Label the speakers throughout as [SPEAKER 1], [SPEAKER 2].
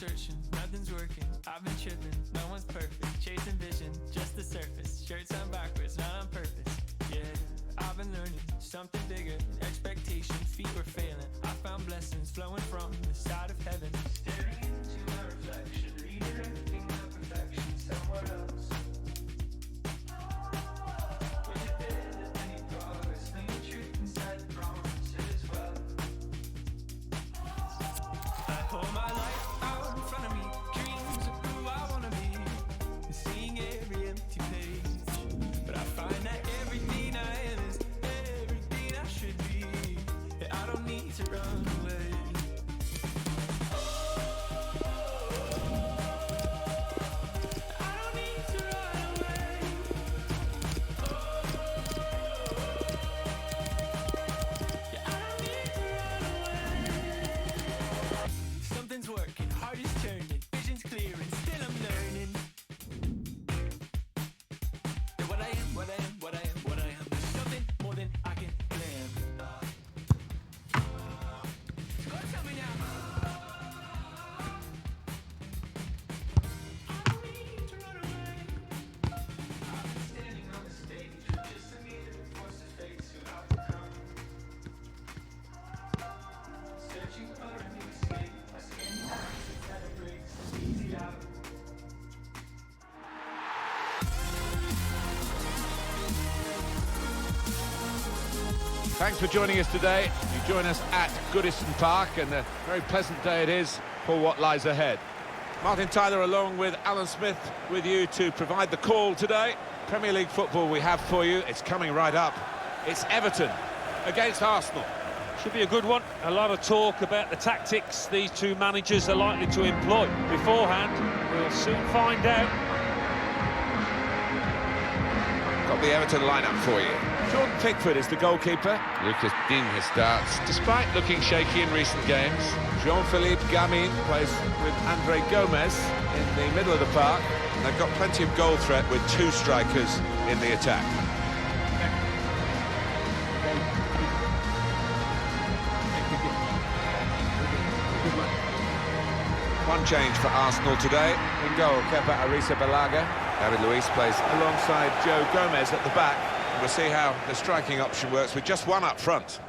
[SPEAKER 1] searching, nothing's working. I've been tripping, no one's perfect. Chasing vision, just the surface. Shirts on backwards, not on purpose. Yeah, I've been learning something bigger. Expectations, feet were failing. I found blessings flowing from the side of heaven. Staring into my reflection, redirecting my perfection somewhere else. Was it there that any progress? Leave the truth inside the promise as well. I hold my life out in front of me, dreams of who I wanna be, and seeing every empty page. But I find that everything I am is everything I should be. And I don't need to run away. I don't need to run away. Yeah, I don't need to run away. Something's working, heart is turning, vision's clear, and still I'm learning. That what I am, what I am, what I am, what I am, is something more than I can plan. So go tell me now. I don't need to run away. I've been standing on the stage with just a minute to force to face who I've become. Searching for a new escape. My skin cracks inside it breaks. It's easy out.
[SPEAKER 2] Thanks for joining us today. You join us at Goodison Park, and a very pleasant day it is for what lies ahead. Martin Tyler along with Alan Smith with you to provide the call today. Premier League football we have for you. It's coming right up. It's Everton against Arsenal.
[SPEAKER 3] Should be a good one. A lot of talk about the tactics these two managers are likely to employ beforehand. We'll soon find out.
[SPEAKER 2] Got the Everton lineup for you. Jordan Pickford is the goalkeeper. Lucas Digne starts, despite looking shaky in recent games. Jean-Philippe Gamin plays with Andre Gomez in the middle of the park. And they've got plenty of goal threat with two strikers in the attack. One change for Arsenal today. In goal, Kepa Arrizabalaga. David Luiz plays alongside Joe Gomez at the back. We'll see how the striking option works with just one up front.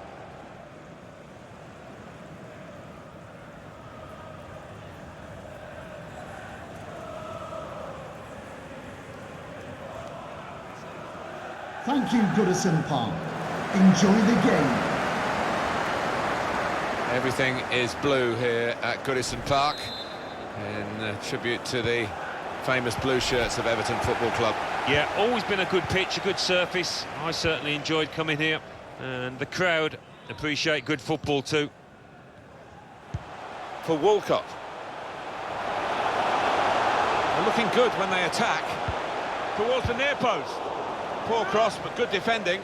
[SPEAKER 4] Thank you, Goodison Park. Enjoy the game.
[SPEAKER 2] Everything is blue here at Goodison Park in tribute to the famous blue shirts of Everton Football Club.
[SPEAKER 3] Yeah, always been a good pitch, a good surface. I certainly enjoyed coming here, and the crowd appreciate good football too.
[SPEAKER 2] For Walcott. They're looking good when they attack. Towards the near post. Poor cross, but good defending.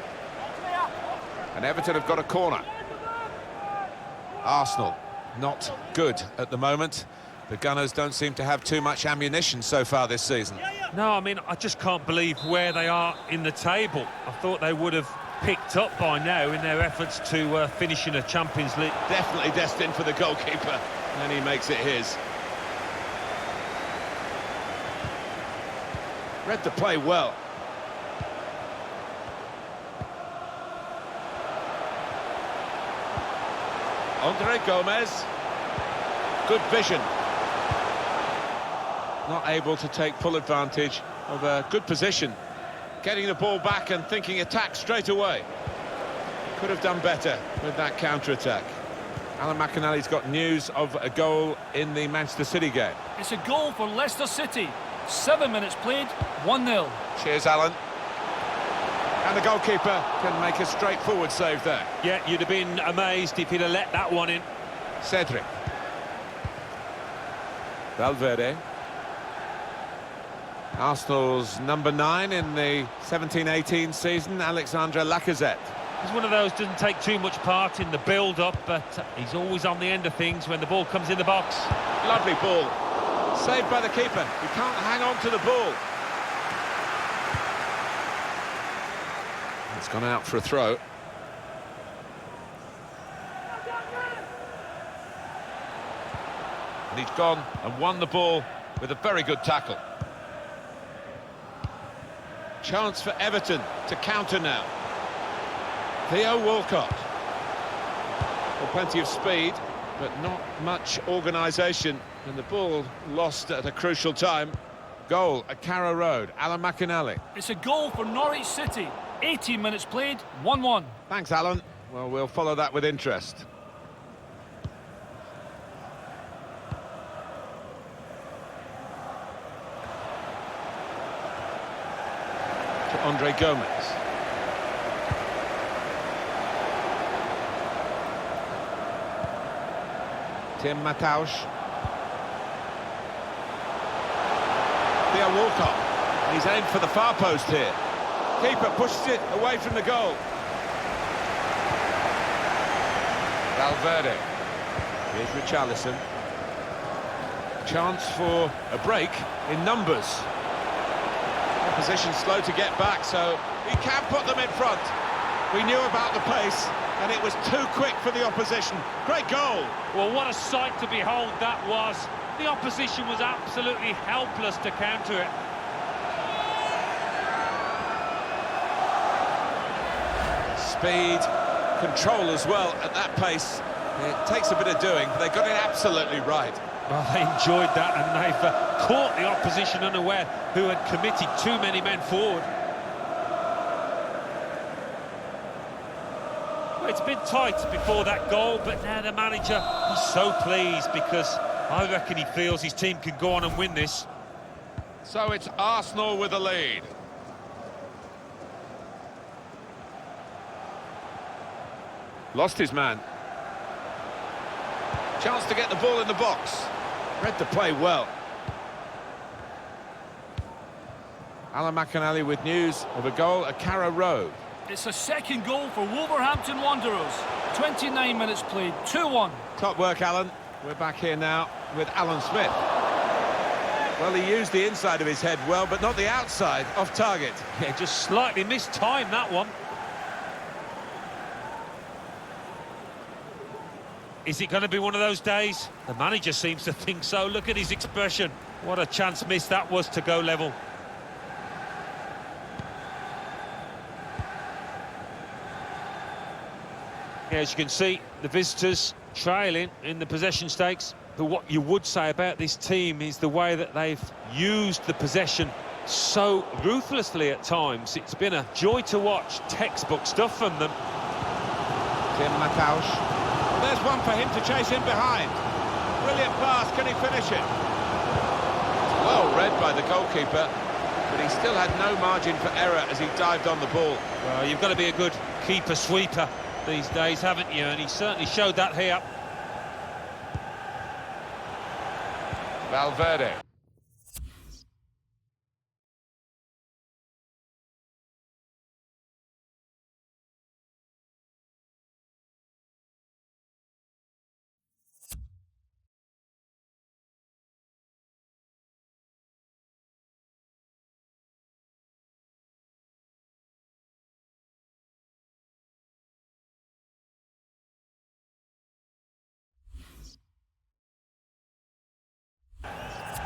[SPEAKER 2] And Everton have got a corner. Arsenal, not good at the moment. The Gunners don't seem to have too much ammunition so far this season.
[SPEAKER 3] No, I mean, I just can't believe where they are in the table. I thought they would have picked up by now in their efforts to finish in a Champions League.
[SPEAKER 2] Definitely destined for the goalkeeper, and he makes it his. Read the play well. Andre Gomez. Good vision. Not able to take full advantage of a good position. Getting the ball back and thinking attack straight away. Could have done better with that counter-attack. Alan McAnally's got news of a goal in the Manchester City game.
[SPEAKER 5] It's a goal for Leicester City. 7 minutes played, 1-0.
[SPEAKER 2] Cheers, Alan. And the goalkeeper can make a straightforward save there.
[SPEAKER 3] Yeah, you'd have been amazed if he'd have let that one in.
[SPEAKER 2] Cedric. Valverde. Arsenal's number 9 in the 17-18 season, Alexandre Lacazette.
[SPEAKER 3] He's one of those who doesn't take too much part in the build-up, but he's always on the end of things when the ball comes in the box.
[SPEAKER 2] Lovely ball. Saved by the keeper. He can't hang on to the ball. It's gone out for a throw. And he's gone and won the ball with a very good tackle. Chance for Everton to counter now. Theo Walcott. Well, plenty of speed, but not much organisation. And the ball lost at a crucial time. Goal at Carrow Road, Alan McInally.
[SPEAKER 5] It's a goal for Norwich City. 18 minutes played, 1-1.
[SPEAKER 2] Thanks, Alan. Well, we'll follow that with interest. To Andre Gomez. Tim Matausz. Theo Walcott. He's aimed for the far post here. Keeper pushes it away from the goal. Valverde. Here's Richarlison. Chance for a break in numbers. Opposition slow to get back, so he can put them in front. We knew about the pace, and it was too quick for the opposition. Great goal.
[SPEAKER 3] Well, what a sight to behold that was. The opposition was absolutely helpless to counter it.
[SPEAKER 2] Speed, control as well at that pace. It takes a bit of doing, but they got it absolutely right.
[SPEAKER 3] Well, they enjoyed that, and they've caught the opposition unaware, who had committed too many men forward. Well, it's been tight before that goal, but now the manager is so pleased because I reckon he feels his team can go on and win this.
[SPEAKER 2] So it's Arsenal with the lead. Lost his man. Chance to get the ball in the box. Read the play well. Alan McInally with news of a goal at Carrow Road.
[SPEAKER 5] It's a second goal for Wolverhampton Wanderers. 29 minutes played, 2-1.
[SPEAKER 2] Top work, Alan. We're back here now with Alan Smith. Well, he used the inside of his head well, but not the outside, off target.
[SPEAKER 3] Yeah, just slightly missed time, that one. Is it going to be one of those days? The manager seems to think so. Look at his expression. What a chance missed that was to go level. Yeah, as you can see, the visitors trailing in the possession stakes. But what you would say about this team is the way that they've used the possession so ruthlessly at times. It's been a joy to watch. Textbook stuff from them.
[SPEAKER 2] Tim Matausz. There's one for him to chase in behind. Brilliant pass, can he finish it? Well read by the goalkeeper, but he still had no margin for error as he dived on the ball.
[SPEAKER 3] Well, you've got to be a good keeper-sweeper these days, haven't you? And he certainly showed that here.
[SPEAKER 2] Valverde.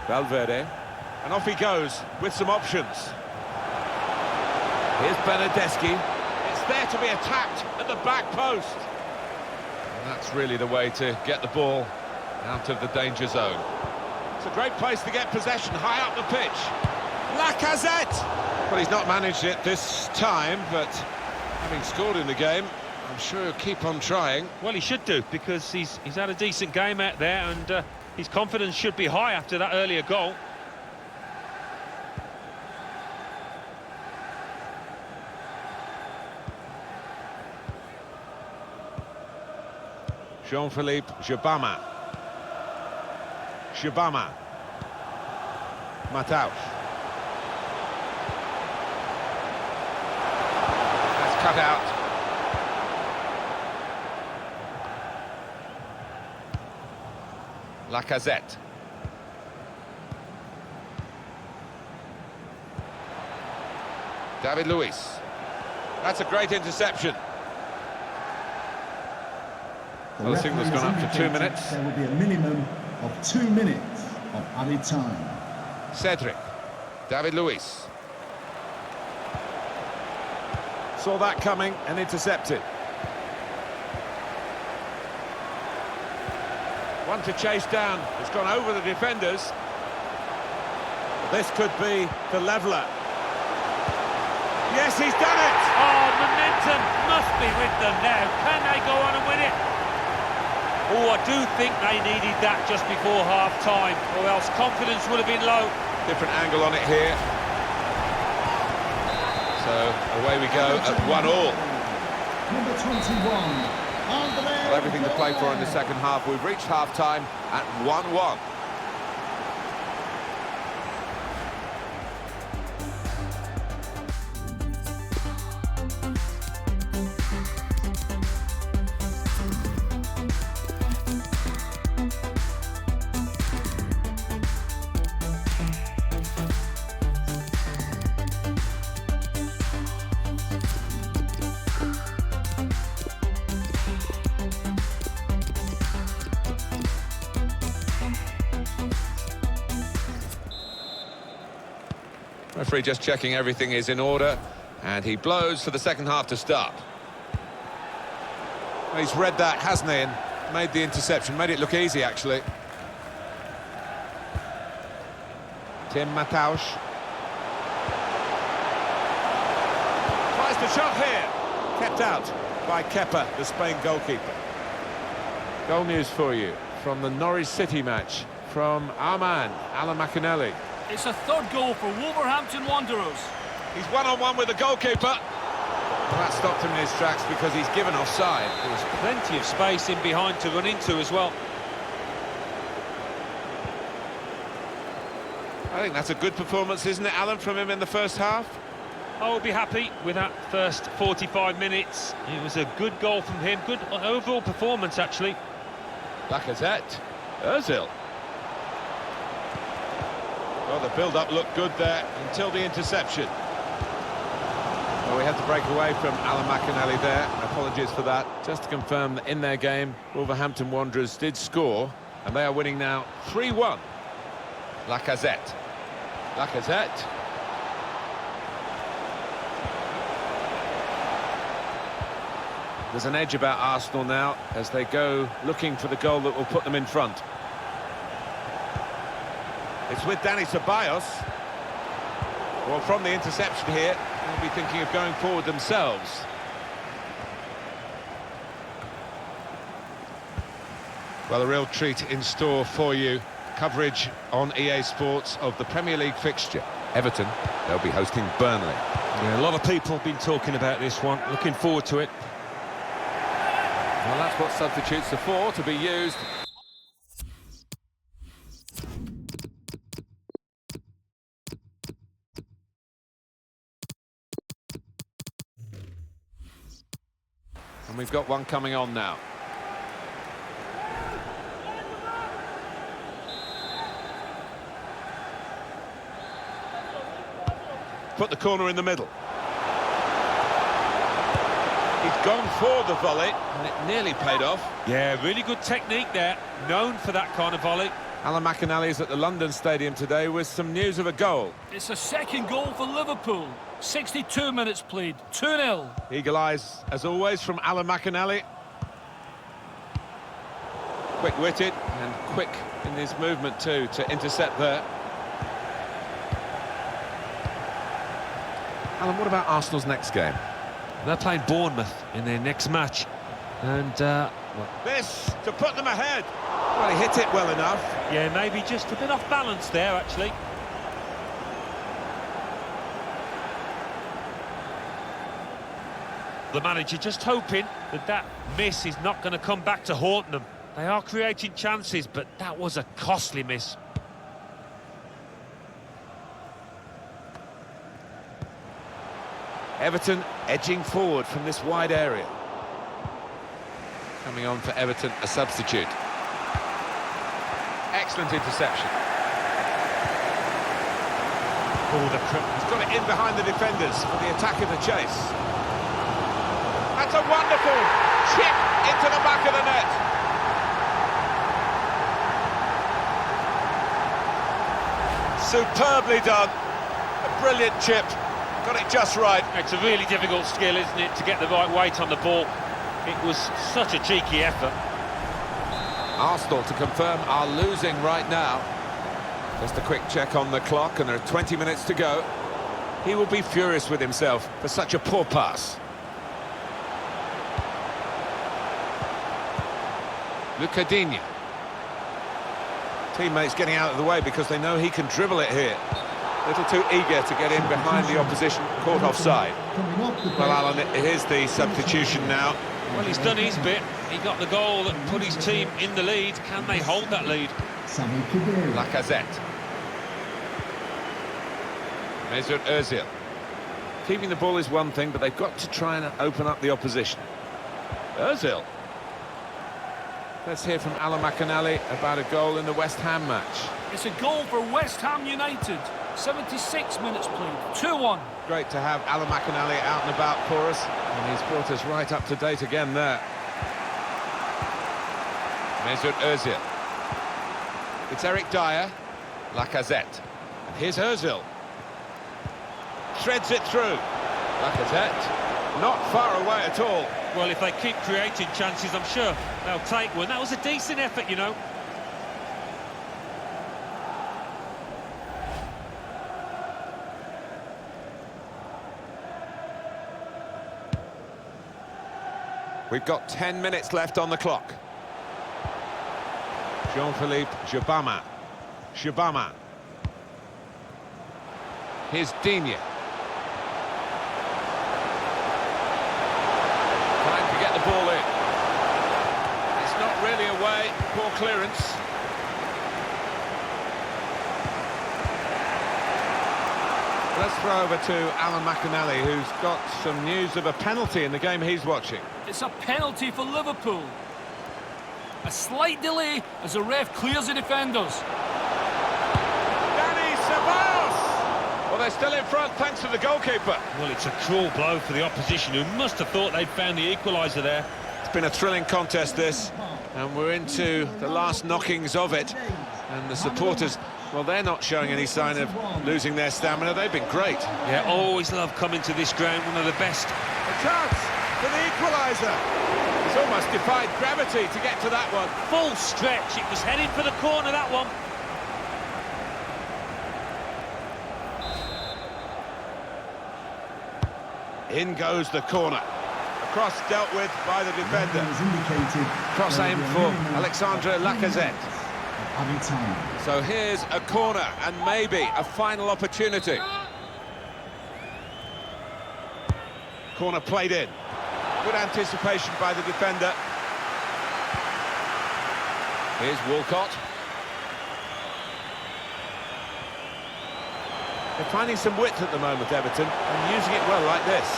[SPEAKER 2] Valverde, and off he goes with some options. Here's Bernardeschi. It's there to be attacked at the back post. And that's really the way to get the ball out of the danger zone. It's a great place to get possession, high up the pitch. Lacazette! Well, he's not managed it this time, but having scored in the game, I'm sure he'll keep on trying.
[SPEAKER 3] Well, he should do, because he's had a decent game out there, and his confidence should be high after that earlier goal.
[SPEAKER 2] Jean-Philippe Jabama. Matausz. That's cut out. Lacazette. David Luiz. That's a great interception.
[SPEAKER 4] The
[SPEAKER 2] Well, the signal's
[SPEAKER 4] referee
[SPEAKER 2] gone
[SPEAKER 4] has
[SPEAKER 2] up to 2
[SPEAKER 4] indicated
[SPEAKER 2] minutes.
[SPEAKER 4] There will be a minimum of 2 minutes of added time.
[SPEAKER 2] Cedric. David Luiz. Saw that coming and intercepted. One to chase down. It's gone over the defenders. This could be the leveller. Yes, he's done it!
[SPEAKER 3] Oh, momentum must be with them now. Can they go on and win it? Oh, I do think they needed that just before half-time, or else confidence would have been low.
[SPEAKER 2] Different angle on it here. So, away we go at 1-1.
[SPEAKER 4] Number 21.
[SPEAKER 2] Well, everything to play for in the second half. We've reached half-time at 1-1. Referee just checking everything is in order, and he blows for the second half to start. Well, he's read that, hasn't he, and made the interception, made it look easy, actually. Tim Matausz. Tries the shot here. Kept out by Kepa, the Spain goalkeeper. Goal news for you from the Norwich City match from our man, Alan McInally.
[SPEAKER 5] It's a third goal for Wolverhampton Wanderers.
[SPEAKER 2] He's one-on-one with the goalkeeper. Well, that stopped him in his tracks because he's given offside.
[SPEAKER 3] There's plenty of space in behind to run into as well.
[SPEAKER 2] I think that's a good performance, isn't it, Alan, from him in the first half?
[SPEAKER 3] I will be happy with that first 45 minutes. It was a good goal from him, good overall performance, actually.
[SPEAKER 2] Lacazette. Ozil. Well, the build-up looked good there until the interception. Well, we had to break away from Alan McInally there. Apologies for that. Just to confirm that in their game, Wolverhampton Wanderers did score, and they are winning now 3-1. Lacazette. Lacazette. There's an edge about Arsenal now as they go looking for the goal that will put them in front. It's with Dani Ceballos. Well, from the interception here, they'll be thinking of going forward themselves. Well, a real treat in store for you. Coverage on EA Sports of the Premier League fixture. Everton, they'll be hosting Burnley.
[SPEAKER 3] Yeah, a lot of people have been talking about this one. Looking forward to it.
[SPEAKER 2] Well, that's what substitutes are for, to be used. And we've got one coming on now. Put the corner in the middle. He's gone for the volley, and it nearly paid off.
[SPEAKER 3] Yeah, really good technique there. Known for that kind of volley.
[SPEAKER 2] Alan McInally is at the London Stadium today with some news of a goal.
[SPEAKER 5] It's a second goal for Liverpool. 62 minutes played, 2-0.
[SPEAKER 2] Eagle eyes, as always, from Alan McInally. Quick-witted and quick in his movement too to intercept there. Alan, what about Arsenal's next game?
[SPEAKER 3] They're playing Bournemouth in their next match. And,
[SPEAKER 2] This to put them ahead. Well, he hit it well enough.
[SPEAKER 3] yeah, maybe just a bit off balance there, actually. The manager just hoping that that miss is not going to come back to haunt them. They are creating chances, but that was a costly miss.
[SPEAKER 2] Everton edging forward from this wide area. Coming on for Everton, a substitute. Excellent interception.
[SPEAKER 3] Oh,
[SPEAKER 2] He's got it in behind the defenders for the attack in the chase. That's a wonderful chip into the back of the net. Superbly done. A brilliant chip. Got it just right.
[SPEAKER 3] It's a really difficult skill, isn't it, to get the right weight on the ball. It was such a cheeky effort.
[SPEAKER 2] Arsenal, to confirm, are losing right now. Just a quick check on the clock, and there are 20 minutes to go. He will be furious with himself for such a poor pass. Lucadinho. Teammates getting out of the way because they know he can dribble it here. A little too eager to get in behind the opposition, caught offside. Well, Alan, here's the substitution now.
[SPEAKER 3] Well, he's done his bit. He got the goal that put his team in the lead. Can they hold that lead?
[SPEAKER 2] Lacazette. Mesut Ozil. Keeping the ball is one thing, but they've got to try and open up the opposition. Ozil. Let's hear from Alan McInally about a goal in the West Ham match.
[SPEAKER 5] It's a goal for West Ham United. 76 minutes played, 2-1.
[SPEAKER 2] Great to have Alan McInally out and about for us, and he's brought us right up to date again there. Mesut Ozil. It's Eric Dyer. Lacazette. And here's Ozil. Threads it through. Lacazette. Not far away at all.
[SPEAKER 3] Well, if they keep creating chances, I'm sure they'll take one. That was a decent effort, you know.
[SPEAKER 2] We've got 10 minutes left on the clock. Jean-Philippe Jabama. Here's Digne. Time to get the ball in. It's not really away. Poor clearance. Let's throw over to Alan McInally, who's got some news of a penalty in the game he's watching.
[SPEAKER 5] It's a penalty for Liverpool. A slight delay as the ref clears the defenders.
[SPEAKER 2] Dani Ceballos! Well, they're still in front thanks to the goalkeeper.
[SPEAKER 3] Well, it's a cruel blow for the opposition, who must have thought they'd found the equaliser there.
[SPEAKER 2] It's been a thrilling contest, this, and we're into the last knockings of it. And the supporters, well, they're not showing any sign of losing their stamina. They've been great.
[SPEAKER 3] Yeah, always love coming to this ground, one of the best.
[SPEAKER 2] A chance for the equaliser. It's almost defied gravity to get to that one.
[SPEAKER 3] Full stretch, it was heading for the corner, that one.
[SPEAKER 2] In goes the corner. A cross dealt with by the defender. Cross aimed for Alexandre Lacazette. So here's a corner and maybe a final opportunity. Corner played in. Good anticipation by the defender. Here's Walcott. They're finding some width at the moment, Everton, and using it well like this.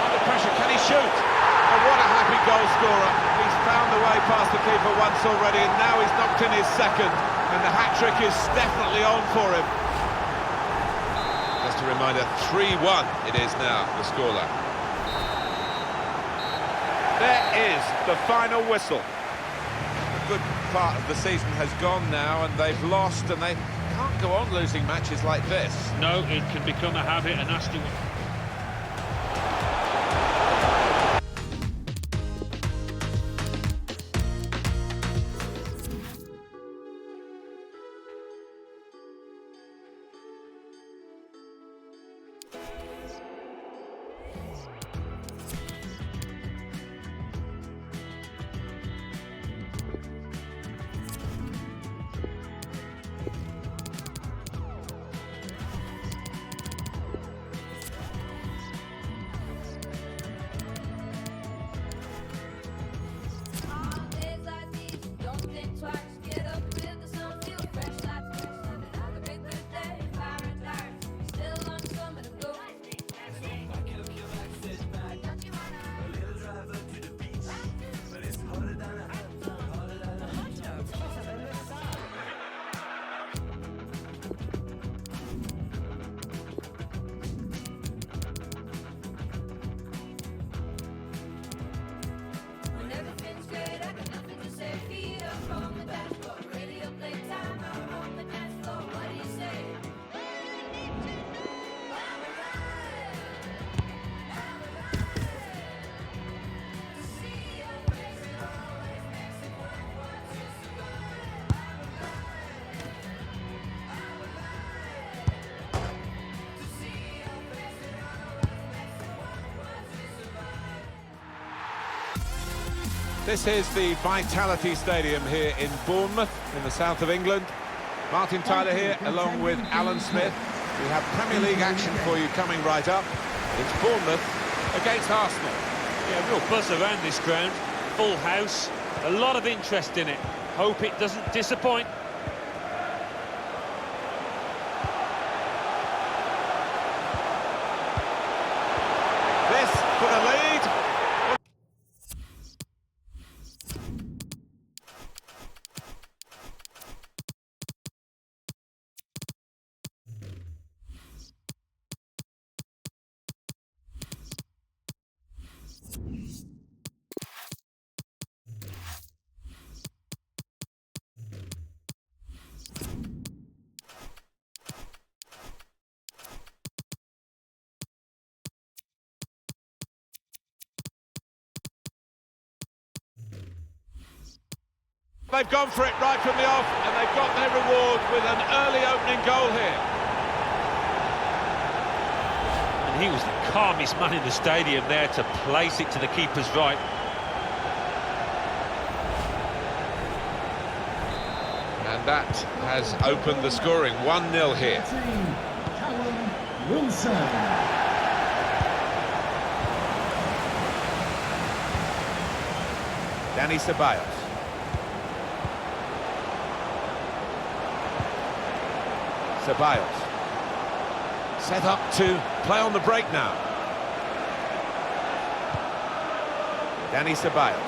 [SPEAKER 2] Under pressure, can he shoot? Oh, what a happy goal scorer. He's found the way past the keeper once already, and now he's knocked in his second, and the hat-trick is definitely on for him. Just a reminder, 3-1 it is now, the scoreline. There is the final whistle. A good part of the season has gone now, and they've lost, and they can't go on losing matches like this.
[SPEAKER 3] No, it can become a habit, a nasty one.
[SPEAKER 6] When everything's great, I got nothing to say. Feet up on the back.
[SPEAKER 2] This is the Vitality Stadium here in Bournemouth, in the south of England. Martin Tyler here, along with Alan Smith. We have Premier League action for you coming right up. It's Bournemouth against Arsenal.
[SPEAKER 3] Yeah, real buzz around this ground. Full house, a lot of interest in it. Hope it doesn't disappoint.
[SPEAKER 2] This for the lead. They've gone for it right from the off, and they've got their reward with an early opening goal here.
[SPEAKER 3] And he was the calmest man in the stadium there to place it to the keeper's right.
[SPEAKER 2] And that has opened the scoring, 1-0 here.
[SPEAKER 4] Callum Wilson.
[SPEAKER 2] Danny Ceballos. Ceballos. Set up to play on the break now. Danny Ceballos.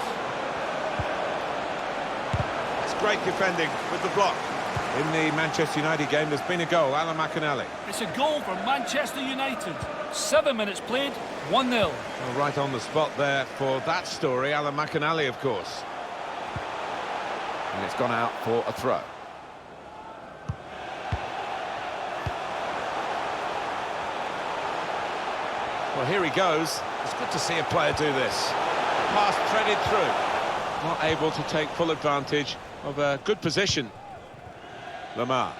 [SPEAKER 2] It's great defending with the block. In the Manchester United game, there's been a goal, Alan McInally.
[SPEAKER 5] It's a goal for Manchester United. 7 minutes played, 1-0.
[SPEAKER 2] Well, right on the spot there for that story, Alan McInally, of course. And it's gone out for a throw. Well, here he goes. It's good to see a player do this. Pass threaded through. Not able to take full advantage of a good position. Lamar.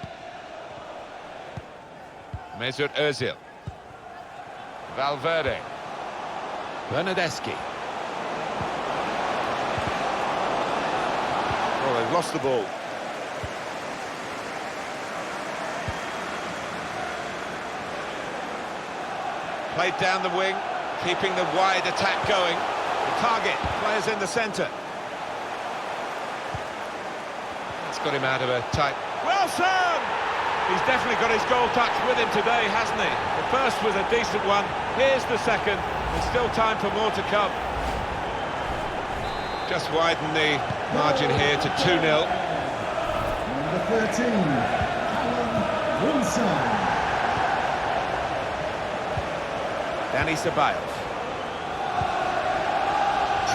[SPEAKER 2] Mesut Ozil. Valverde. Bernardeschi. Oh, they've lost the ball. Played down the wing, keeping the wide attack going. The target, players in the centre. That's got him out of a tight... Wilson! He's definitely got his goal touch with him today, hasn't he? The first was a decent one. Here's the second. There's still time for more to come. Just widen the margin here to 2-0.
[SPEAKER 4] Number 13, Callum Wilson.
[SPEAKER 2] Danny Ceballos.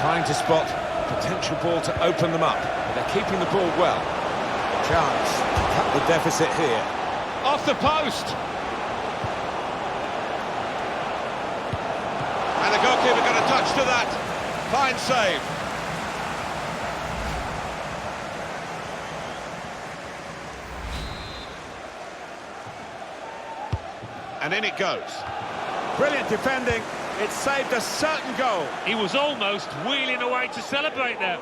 [SPEAKER 2] Trying to spot potential ball to open them up, but they're keeping the ball well. Chance to cut the deficit here. Off the post! And the goalkeeper got a touch to that. Fine save. And in it goes. Brilliant defending. It saved a certain goal.
[SPEAKER 3] He was almost wheeling away to celebrate there.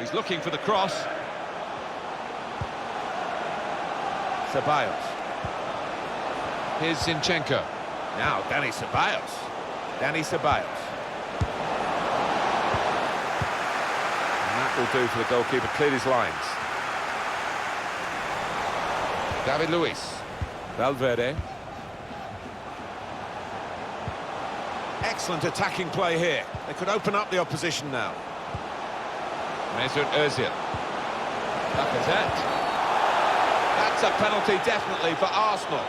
[SPEAKER 2] He's looking for the cross. Ceballos. Here's Zinchenko. Now Danny Ceballos. Danny Ceballos. And that will do for the goalkeeper. Cleared his lines. David Luiz. Valverde. Excellent attacking play here. They could open up the opposition now. Mesut Ozil. Lacazette. That's a penalty definitely for Arsenal.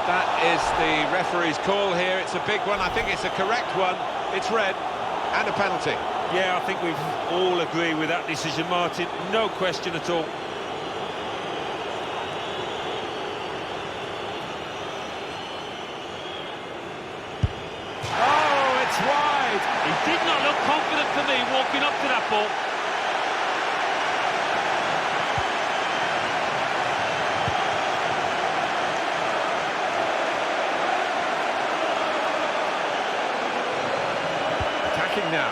[SPEAKER 2] That is the referee's call here. It's a big one. I think it's a correct one. It's red and a penalty.
[SPEAKER 3] Yeah, I think we've all agreed with that decision, Martin. No question at all. He did not look confident for me walking up to that ball.
[SPEAKER 2] Attacking now.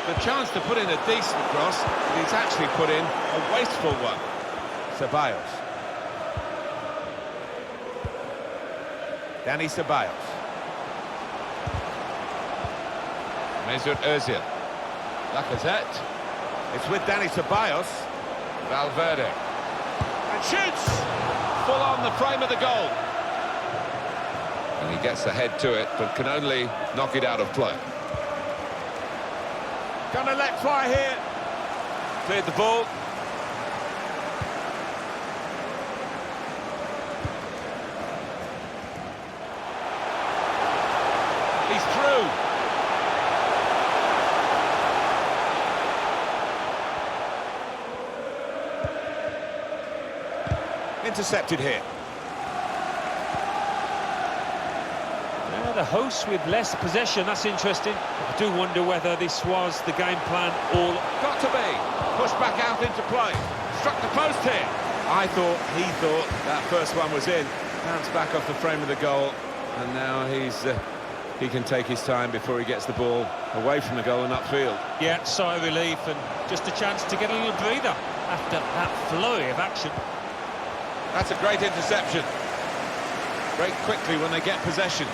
[SPEAKER 2] the chance to put in a decent cross, but he's actually put in a wasteful one. Ceballos. Dani Ceballos. Mesut Ozil. Lacazette. It's with Dani Ceballos. Valverde. And shoots! Full on the frame of the goal. And he gets the head to it, but can only knock it out of play. Gonna let fly here. Cleared the ball. He's through. Intercepted here.
[SPEAKER 3] Yeah, the hosts with less possession, that's interesting. I do wonder whether this was the game plan all...
[SPEAKER 2] Got to be. Pushed back out into play. Struck the post here. He thought that first one was in. Bounced back off the frame of the goal. And now he can take his time before he gets the ball away from the goal and upfield.
[SPEAKER 3] Yeah, sigh of relief and just a chance to get a little breather after that flurry of action.
[SPEAKER 2] That's a great interception. Break quickly when they get possession.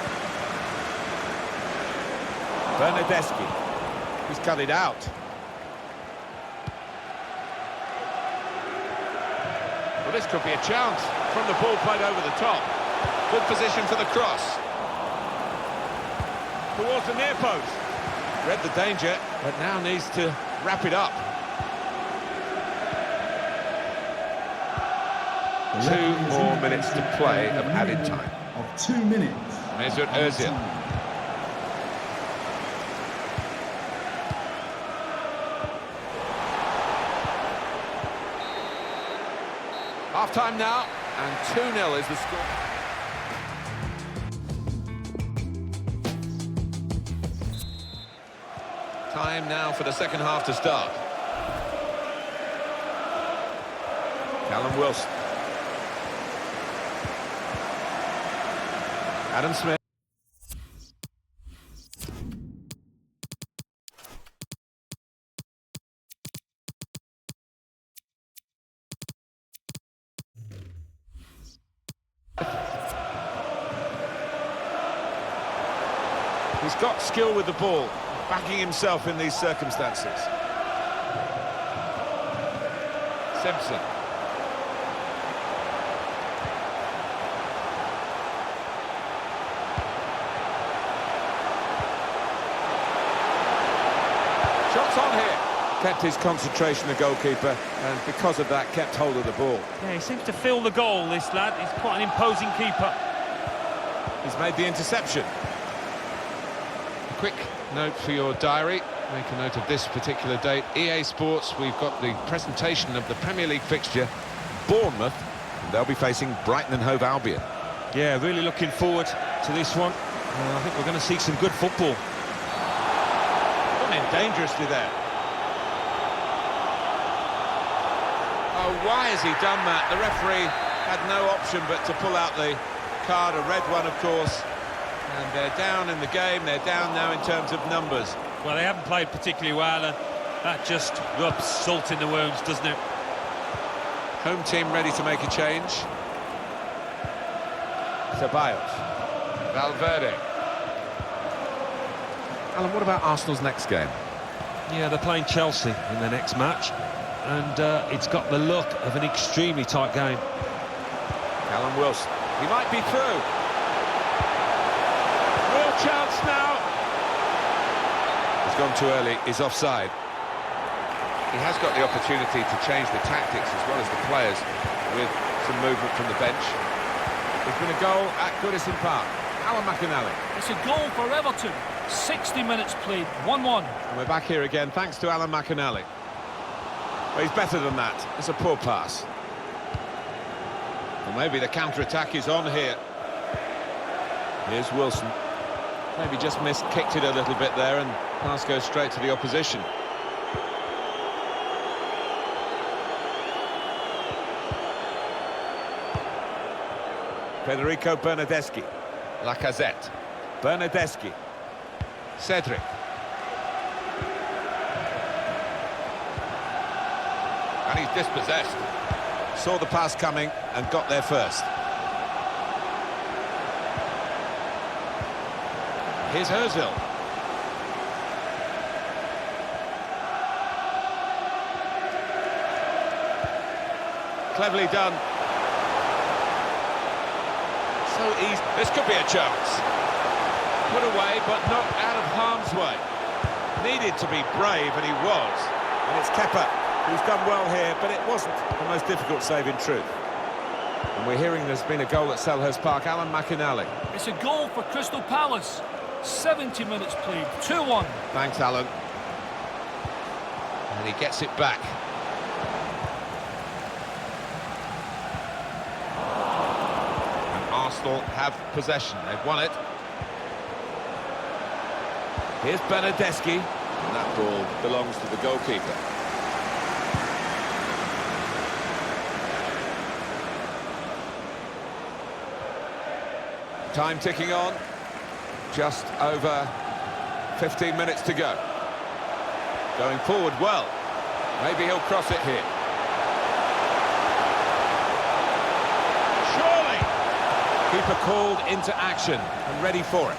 [SPEAKER 2] Bernardeschi. He's cut it out. Well, this could be a chance from the ball played over the top. Good position for the cross. Towards the near post. Read the danger, but now needs to wrap it up. 2 more minutes to play of added time.
[SPEAKER 4] Of 2 minutes.
[SPEAKER 2] Mesut Ozil. Half-time now, and 2-0 is the score. Time now for the second half to start. Callum Wilson. Adam Smith. He's got skill with the ball, backing himself in these circumstances. Simpson. Shots on here. Kept his concentration, the goalkeeper, and because of that, kept hold of the ball.
[SPEAKER 3] Yeah, he seems to fill the goal, this lad. He's quite an imposing keeper.
[SPEAKER 2] He's made the interception. A quick note for your diary. Make a note of this particular date. EA Sports, we've got the presentation of the Premier League fixture. Bournemouth, and they'll be facing Brighton and Hove Albion.
[SPEAKER 3] Yeah, really looking forward to this one. I think we're going to see some good football.
[SPEAKER 2] Gone in dangerously there. Oh, why has he done that? The referee had no option but to pull out the card, a red one, of course. And they're down in the game, they're down now in terms of numbers.
[SPEAKER 3] Well, they haven't played particularly well, and that just rubs salt in the wounds, doesn't it?
[SPEAKER 2] Home team ready to make a change. Ceballos. Valverde. Alan, what about Arsenal's next game?
[SPEAKER 3] Yeah, they're playing Chelsea in their next match, and it's got the look of an extremely tight game.
[SPEAKER 2] Callum Wilson. He might be through. Real chance now. He's gone too early. He's offside. He has got the opportunity to change the tactics as well as the players with some movement from the bench. There's been a goal at Goodison Park. Alan McInally.
[SPEAKER 5] It's a goal for Everton. 60 minutes played, 1-1.
[SPEAKER 2] And we're back here again, thanks to Alan McInally. Well, he's better than that. It's a poor pass. Well, maybe the counter-attack is on here. Here's Wilson. Maybe just kicked it a little bit there, and pass goes straight to the opposition. Federico Bernardeschi. Lacazette. Bernardeschi. Cedric. And he's dispossessed. Saw the pass coming and got there first. Here's Ozil. Cleverly done. So easy. This could be a chance. Put away, but not out of harm's way. Needed to be brave, and he was. And it's Kepa who's done well here, but it wasn't the most difficult save in truth. And we're hearing there's been a goal at Selhurst Park. Alan McInally.
[SPEAKER 5] It's a goal for Crystal Palace. 70 minutes played, 2-1.
[SPEAKER 2] Thanks, Alan. And he gets it back. And Arsenal have possession. They've won it. Here's Bernardeschi. And that ball belongs to the goalkeeper. Time ticking on. Just over 15 minutes to go. Going forward well. Maybe he'll cross it here. Surely! Keeper called into action and ready for it.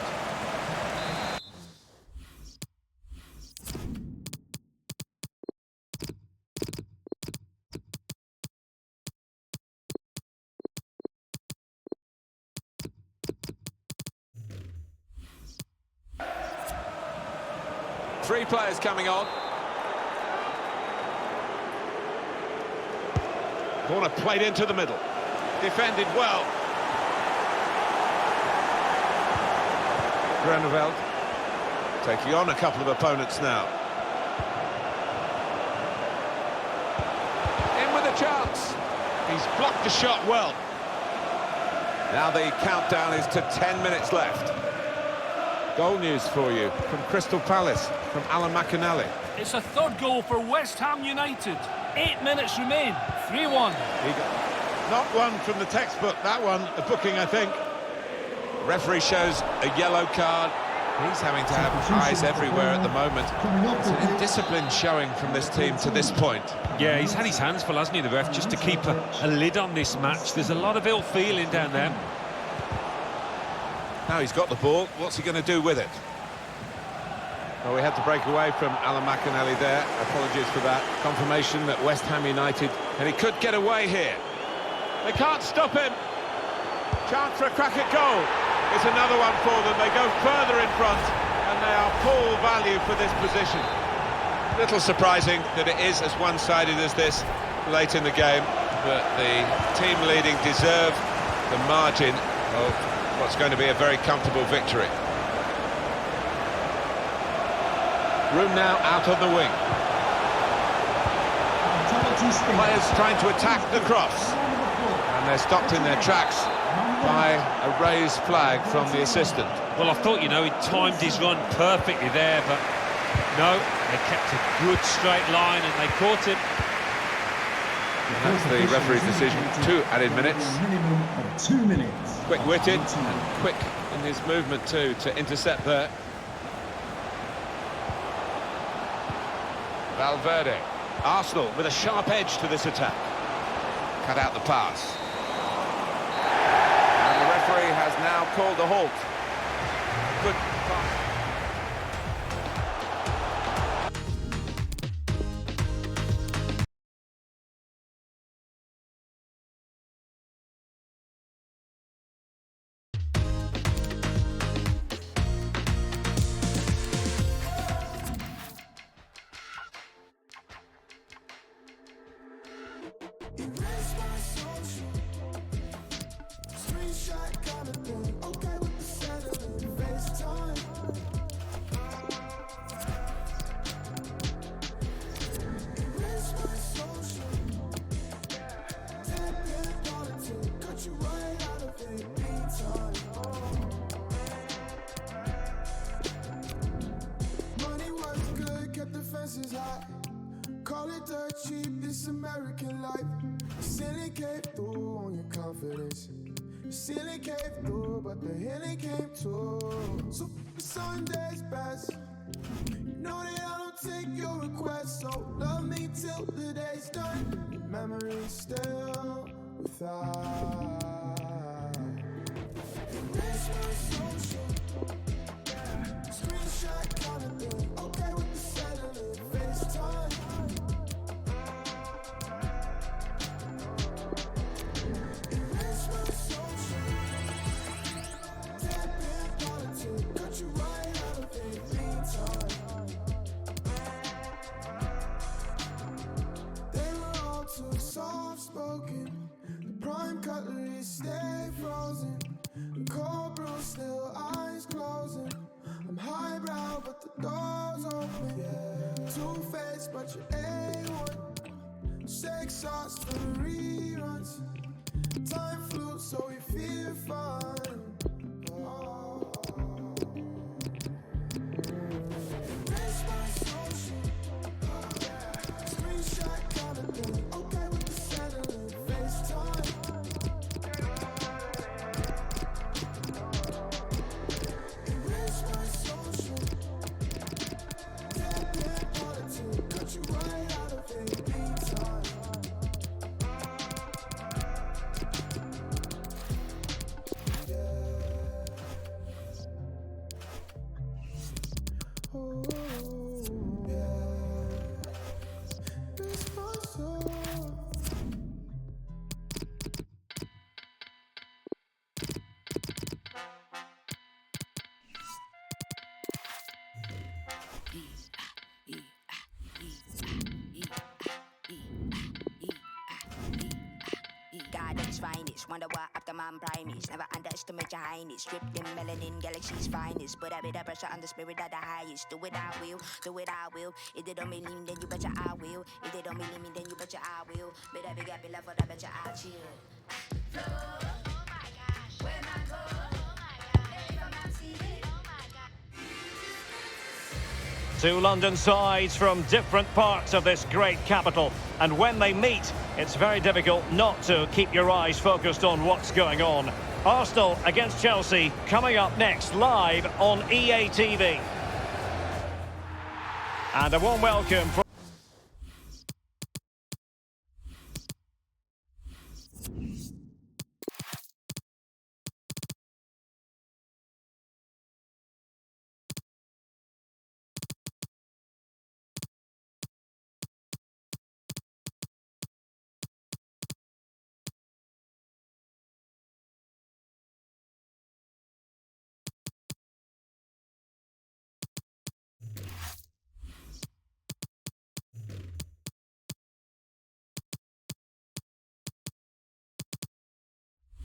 [SPEAKER 2] Three players coming on. Corner played into the middle. Defended well. Groeneveld taking on a couple of opponents now. In with a chance. He's blocked the shot well. Now the countdown is to 10 minutes left. Goal news for you from Crystal Palace, from Alan McInally.
[SPEAKER 5] It's a third goal for West Ham United. 8 minutes remain, 3-1.
[SPEAKER 2] Not one from the textbook, that one, a booking, I think. Referee shows a yellow card. He's having to have eyes everywhere at the moment. It's an indiscipline showing from this team to this point.
[SPEAKER 3] Yeah, he's had his hands full, hasn't he, the ref, just to keep a lid on this match. There's a lot of ill feeling down there.
[SPEAKER 2] Now he's got the ball, what's he going to do with it? Well, we had to break away from Alan McInally there. Apologies for that. Confirmation that West Ham United, and he could get away here. They can't stop him. Chance for a crack at goal. It's another one for them. They go further in front, and they are full value for this position. Little surprising that it is as one-sided as this late in the game, but the team leading deserve the margin of what's going to be a very comfortable victory. Room now out on the wing. Players trying to attack the cross. And they're stopped in their tracks by a raised flag from the assistant.
[SPEAKER 3] Well, I thought, you know, he timed his run perfectly there, but no, they kept a good straight line and they caught him.
[SPEAKER 2] And that's the referee's decision. 2 added minutes.
[SPEAKER 4] Minimum of 2 minutes.
[SPEAKER 2] Quick-witted and quick in his movement too to intercept there. Valverde. Arsenal with a sharp edge to this attack. Cut out the pass. And the referee has now called a halt. Good pass.
[SPEAKER 6] Call it dirt cheap, this American life. Ceiling came through on your confidence. Ceiling came through, but the healing came too. So Sunday's best. You know that I don't take your requests. So love me till the day's done. Your memory's still without. Erase my social. Screenshot kind of thing. Okay with the settling. FaceTime. Erase my social. Tap in politics. Cut you right out of it. Meantime. They were all too soft-spoken. The prime cutlery stay frozen. The cold brew still eyes closing. I'm highbrow but the door's open. Yeah. Two-faced but you're A1. Sex sauce for the reruns. Time flew so we feel fun. Oh. Erase my social. Screenshot kind of thing. Okay with the settling. FaceTime. Erase my social. Tap in politics. Cut you right out of it. Meantime. Oh, yeah. Erase my soul.
[SPEAKER 7] Garden's finest, wonder what Afterman prime is. Never underestimate your highness. Stripped in melanin, galaxy's finest. Put a bit of pressure on the spirit of the highest. Do it, I will. Do it, I will. If they don't believe me, then you betcha I will. If they don't believe me, then you betcha I will. Better big up, love for the betcha I chill. Flow, oh my gosh. When I go, oh my gosh. If I'm not seeing, oh my gosh.
[SPEAKER 8] Two London sides from different parts of this great capital, and when they meet, it's very difficult not to keep your eyes focused on what's going on. Arsenal against Chelsea coming up next live on EA TV. And a warm welcome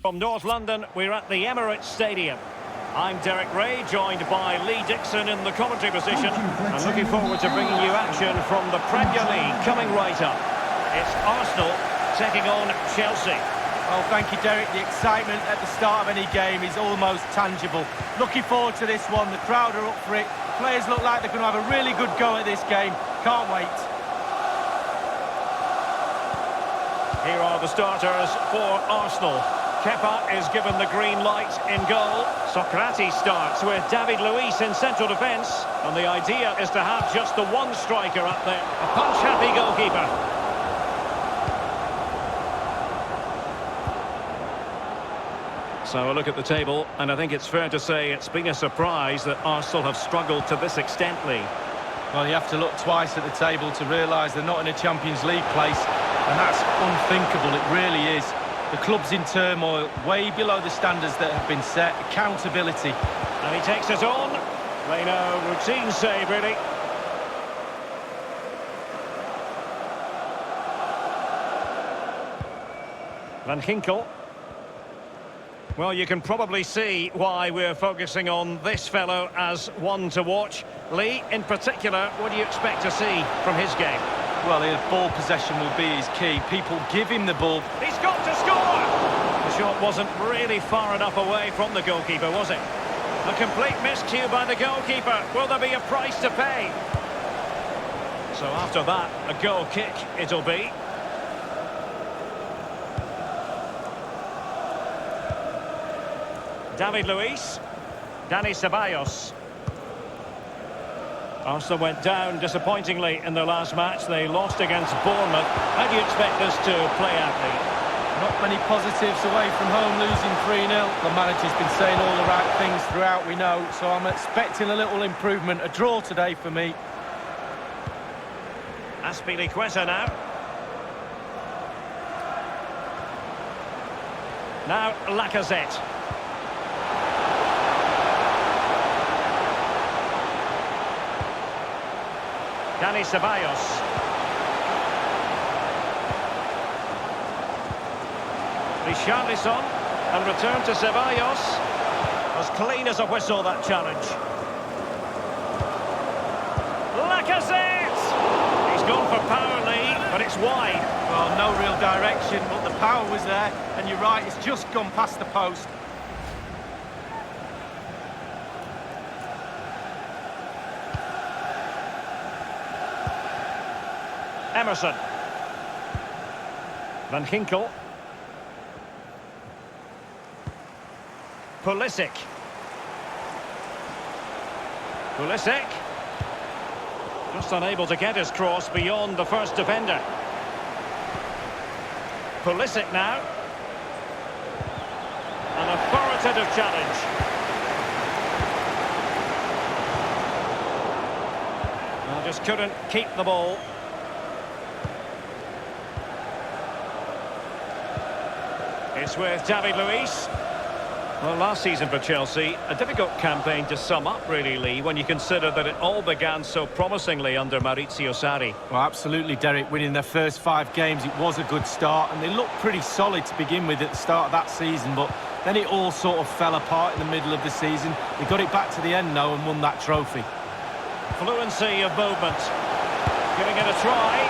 [SPEAKER 8] from North London. We're at the Emirates Stadium. I'm Derek Ray, joined by Lee Dixon in the commentary position. I'm looking forward to bringing you action from the Premier League coming right up. It's Arsenal taking on Chelsea.
[SPEAKER 9] Well, thank you, Derek. The excitement at the start of any game is almost tangible. Looking forward to this one. The crowd are up for it. Players look like they're going to have a really good go at this game. Can't wait.
[SPEAKER 8] Here are the starters for Arsenal. Kepa is given the green light in goal. Socrates starts with David Luiz in central defence. And the idea is to have just the one striker up there. A punch-happy goalkeeper. So a look at the table, and I think it's fair to say it's been a surprise that Arsenal have struggled to this extent, Lee.
[SPEAKER 9] Well, you have to look twice at the table to realise they're not in a Champions League place. And that's unthinkable, it really is. The club's in turmoil, way below the standards that have been set. Accountability.
[SPEAKER 8] And he takes it on. Leno, routine save, really. Van Ginkel. Well, you can probably see why we're focusing on this fellow as one to watch. Lee, in particular, what do you expect to see from his game?
[SPEAKER 9] Well, his ball possession will be his key. People give him the ball.
[SPEAKER 8] He's got to score! The shot wasn't really far enough away from the goalkeeper, was it? A complete miscue by the goalkeeper. Will there be a price to pay? So after that, a goal kick it'll be. David Luiz. Dani Ceballos. Arsenal went down disappointingly in their last match. They lost against Bournemouth. How do you expect this to play out, Lee?
[SPEAKER 9] Not many positives away from home, losing 3-0. The manager's been saying all the right things throughout, we know, so I'm expecting a little improvement. A draw today for me.
[SPEAKER 8] Azpilicueta now. Now Lacazette. Dani Ceballos. Richarlison, and return to Ceballos. As clean as a whistle, that challenge. Lacazette! He's gone for power, Lee, but it's wide.
[SPEAKER 9] Well, no real direction, but the power was there, and you're right, it's just gone past the post.
[SPEAKER 8] Emerson. Van Ginkel. Pulisic. Pulisic. Just unable to get his cross beyond the first defender. Pulisic now. An authoritative challenge. Well, just couldn't keep the ball. It's with David Luiz. Well, last season for Chelsea, a difficult campaign to sum up, really, Lee, when you consider that it all began so promisingly under Maurizio Sarri.
[SPEAKER 9] Well, absolutely, Derek. Winning their first 5 games, it was a good start, and they looked pretty solid to begin with at the start of that season, but then it all sort of fell apart in the middle of the season. They got it back to the end now and won that trophy.
[SPEAKER 8] Fluency of movement. Giving it a try.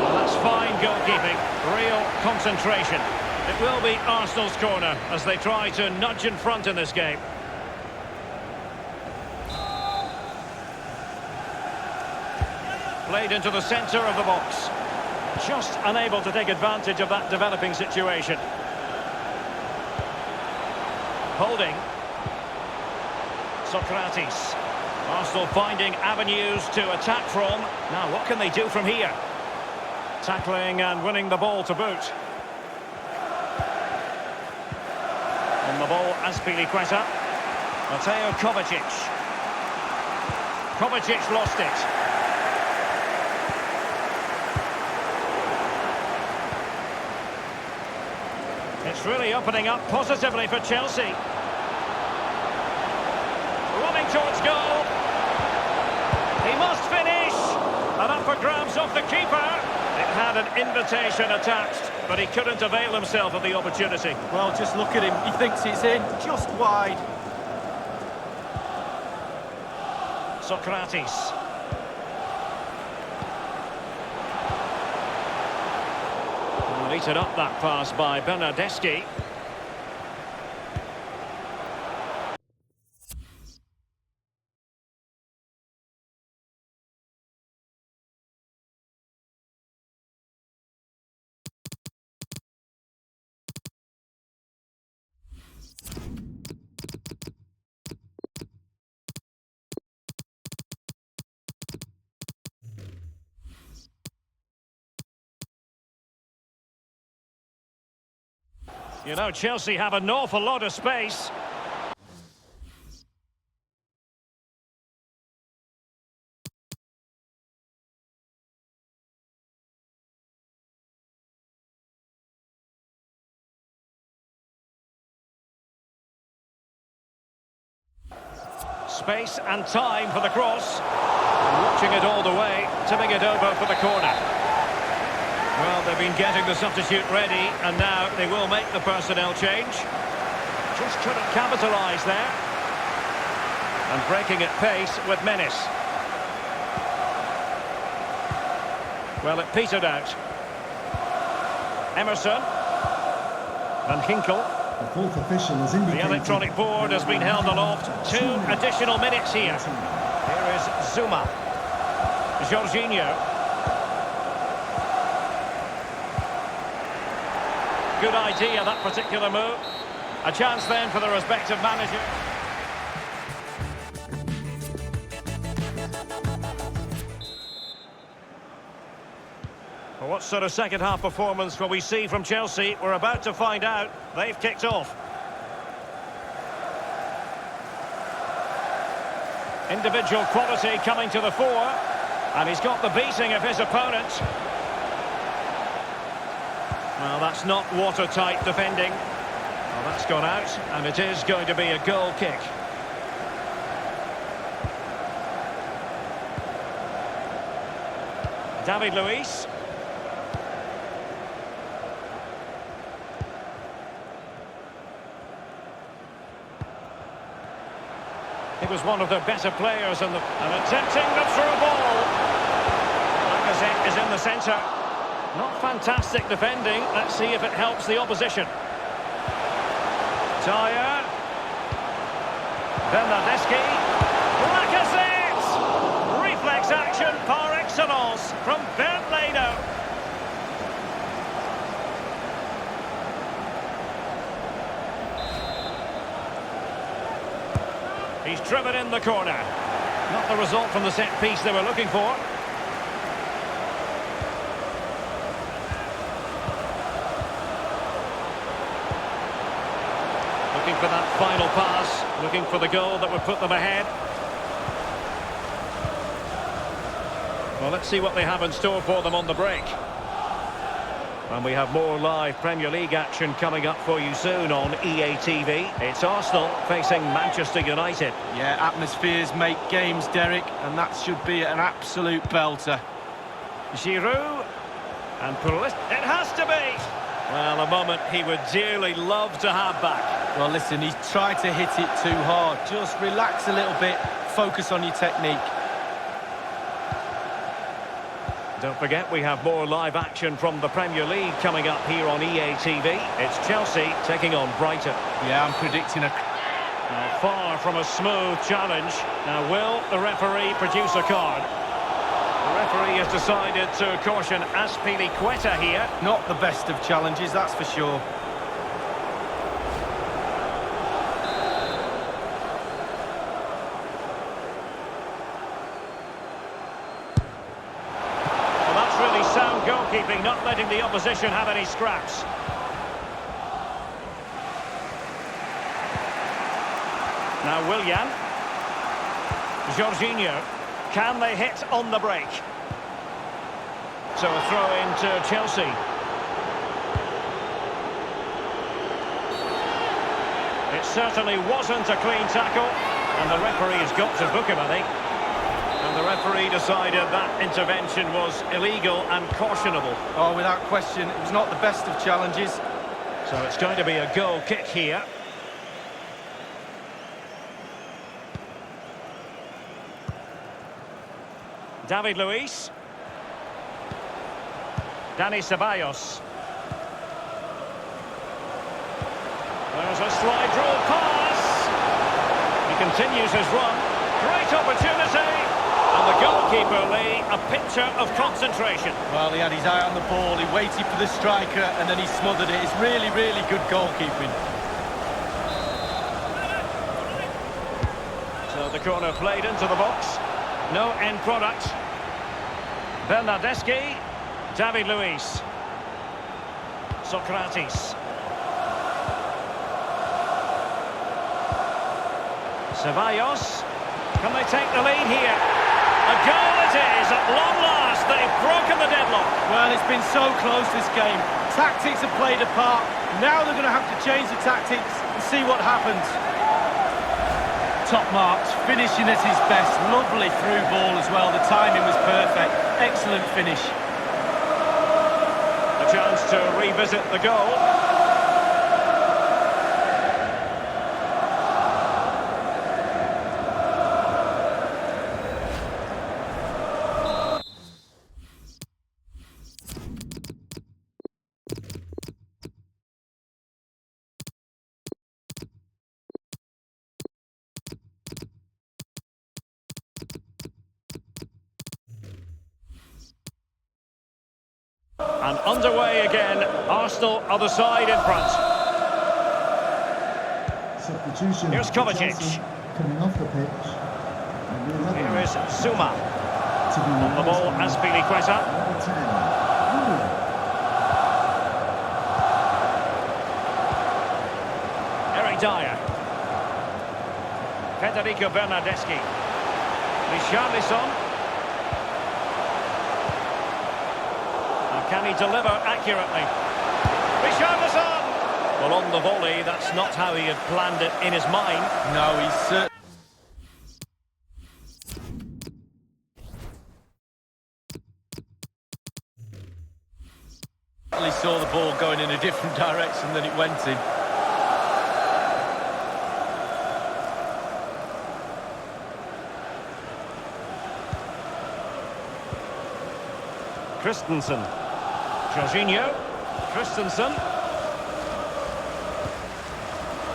[SPEAKER 8] Well, that's fine goalkeeping. Real concentration. It will be Arsenal's corner as they try to nudge in front in this game. Played into the centre of the box. Just unable to take advantage of that developing situation. Holding. Socrates. Arsenal finding avenues to attack from. Now, what can they do from here? Tackling and winning the ball to boot. On the ball, Azpilicueta. Mateo Kovacic. Kovacic lost it. It's really opening up positively for Chelsea. Running towards goal. He must finish. And up for grabs off the keeper. It had an invitation attached, but he couldn't avail himself of the opportunity.
[SPEAKER 9] Well, just look at him. He thinks it's in, just wide.
[SPEAKER 8] Socrates. Eaten up that pass by Bernardeschi. You know, Chelsea have an awful lot of space. Space and time for the cross. Watching it all the way, tipping it over for the corner. Well, they've been getting the substitute ready, and now they will make the personnel change. Just couldn't capitalise there. And breaking at pace with menace. Well, it petered out. Emerson. Van Ginkel.
[SPEAKER 4] The fourth official has indicated
[SPEAKER 8] The electronic board has been held aloft. 2 additional minutes here. Here is Zuma. Jorginho. Good idea, that particular move. A chance then for the respective manager. Well, what sort of second-half performance will we see from Chelsea? We're about to find out. They've kicked off. Individual quality coming to the fore. And he's got the beating of his opponent. Well, that's not watertight defending. Well, that's gone out, and it is going to be a goal kick. David Luiz. He was one of the better players and attempting the through ball. Lacazette is in the centre. Not fantastic defending. Let's see if it helps the opposition. Dyer. Bernardeschi. Lacazette! Reflex action par excellence from Bernd Leno. He's driven in the corner. Not the result from the set piece they were looking for. Looking for that final pass, looking for the goal that would put them ahead. Well, let's see what they have in store for them on the break. And we have more live Premier League action coming up for you soon on EA TV. It's Arsenal facing Manchester United.
[SPEAKER 9] Yeah, atmospheres make games, Derek, and that should be an absolute belter.
[SPEAKER 8] Giroud. And it has to be! Well, a moment he would dearly love to have back.
[SPEAKER 9] Well, listen, he's tried to hit it too hard. Just relax a little bit, focus on your technique.
[SPEAKER 8] Don't forget, we have more live action from the Premier League coming up here on EA TV. It's Chelsea taking on Brighton.
[SPEAKER 9] Yeah, I'm predicting a...
[SPEAKER 8] Now, far from a smooth challenge. Now, will the referee produce a card? The referee has decided to caution Azpilicueta here.
[SPEAKER 9] Not the best of challenges, that's for sure.
[SPEAKER 8] Sound goalkeeping, not letting the opposition have any scraps. Now Willian. Jorginho. Can they hit on the break? So a throw in to Chelsea. It certainly wasn't a clean tackle, and the referee has got to book him, I think. And the referee decided that intervention was illegal and cautionable.
[SPEAKER 9] Oh, without question, it was not the best of challenges.
[SPEAKER 8] So it's going to be a goal kick here. David Luiz. Dani Ceballos. There's a slide rule pass. He continues his run. Great opportunity. And the goalkeeper, Lee, a picture of concentration.
[SPEAKER 9] Well, he had his eye on the ball, he waited for the striker, and then he smothered it. It's really, really good goalkeeping.
[SPEAKER 8] So the corner played into the box. No end product. Bernardeschi. David Luiz. Socrates. Ceballos. Can they take the lead here? A goal it is, at long last. They've broken the deadlock.
[SPEAKER 9] Well, it's been so close, this game. Tactics have played a part. Now they're going to have to change the tactics and see what happens. Top marks, finishing at his best. Lovely through ball as well. The timing was perfect. Excellent finish.
[SPEAKER 8] A chance to revisit the goal. And underway again, Arsenal other side in front.
[SPEAKER 4] Substitution.
[SPEAKER 8] Here's Kovacic.
[SPEAKER 4] Coming off the pitch.
[SPEAKER 8] Here is Zuma. On the ball, Azpilicueta.
[SPEAKER 4] Number 10.
[SPEAKER 8] Dyer. Federico Bernardeschi. Richarlison. Can he deliver accurately? Richarlison! Well, on the volley, that's not how he had planned it in his mind.
[SPEAKER 9] No, he's certainly... saw the ball going in a different direction than it went in.
[SPEAKER 8] Christensen. Jorginho. Christensen.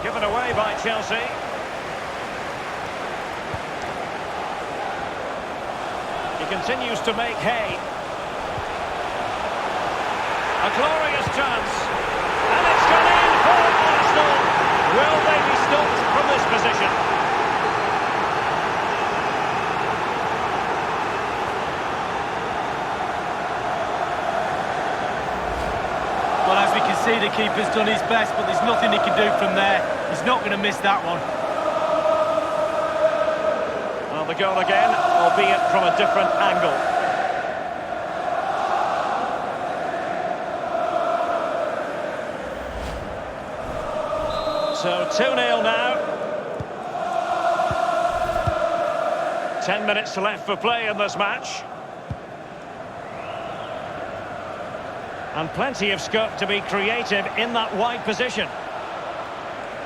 [SPEAKER 8] Given away by Chelsea. He continues to make hay. A glorious chance. And it's gone in for Arsenal. Will they be stopped from this position?
[SPEAKER 9] Well, as we can see, the keeper's done his best, but there's nothing he can do from there. He's not going to miss that one.
[SPEAKER 8] Well, the goal again, albeit from a different angle. So 2-0 now. 10 minutes left for play in this match. And plenty of scope to be creative in that wide position.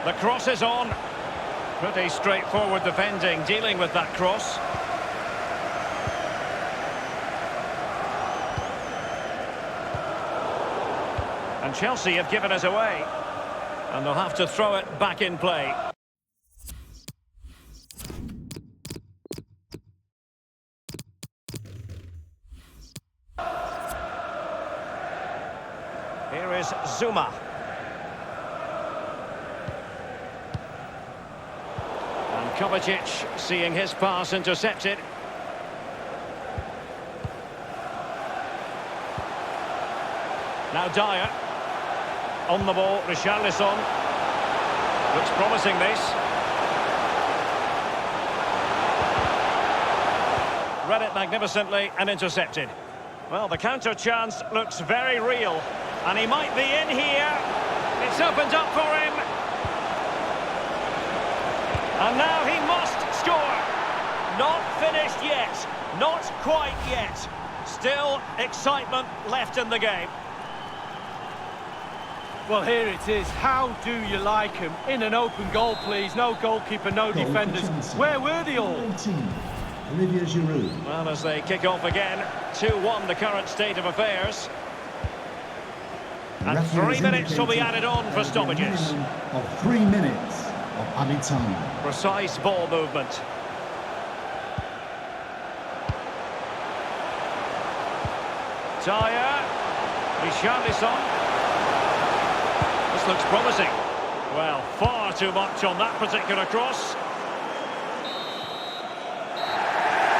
[SPEAKER 8] The cross is on. Pretty straightforward defending, dealing with that cross. And Chelsea have given us away. And they'll have to throw it back in play. Here is Zuma. And Kovacic seeing his pass intercepted. Now Dyer. On the ball, Richarlison. Looks promising, this. Read it magnificently and intercepted. Well, the counter chance looks very real. And he might be in here. It's opened up for him. And now he must score. Not finished yet. Not quite yet. Still excitement left in the game.
[SPEAKER 9] Well, here it is. How do you like him? In an open goal, please. No goalkeeper, no defenders. Where were they all?
[SPEAKER 8] Well, as they kick off again, 2-1 the current state of affairs. And 3 minutes will be added on for stoppages.
[SPEAKER 4] Of 3 minutes of added time.
[SPEAKER 8] Precise ball movement. Dyer. Richarlison. This looks promising. Well, far too much on that particular cross.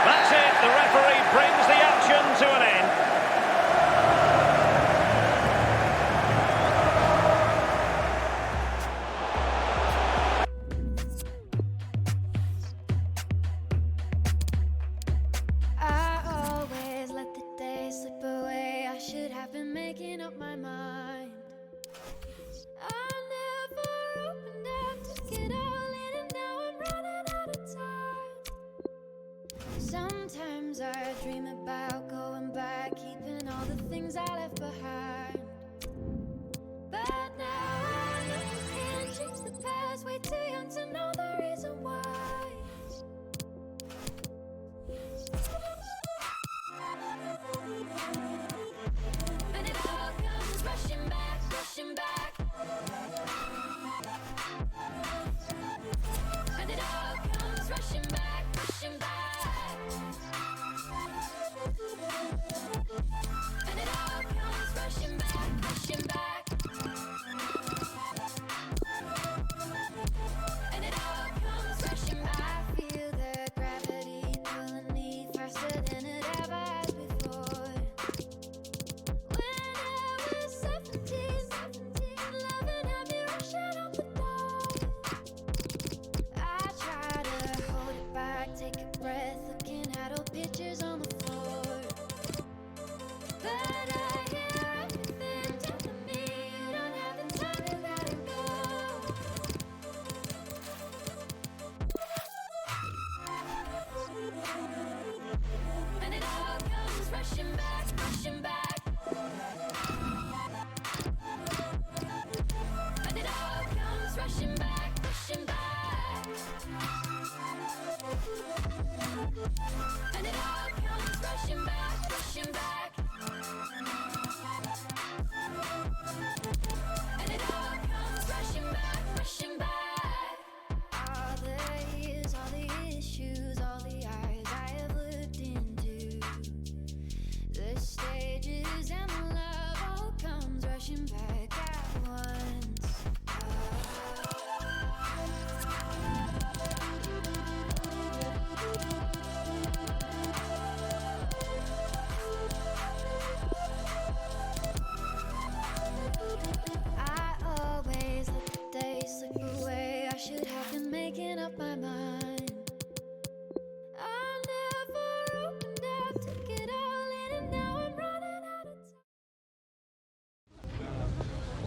[SPEAKER 8] That's it. The referee brings the action to an end.
[SPEAKER 10] Sometimes I dream about going back, keeping all the things I left behind. But now I know you can't change the past, way too young to know the reason why. And it all comes rushing back, rushing back. And it all comes rushing back, rushing back. And it all comes rushing tears and the love all comes rushing back at once. I always let the days slip away. I should have been making up my mind. I never opened up, took it all in, and now I'm running out of time.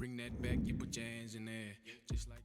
[SPEAKER 11] bring that back, you put your hands in there, just like.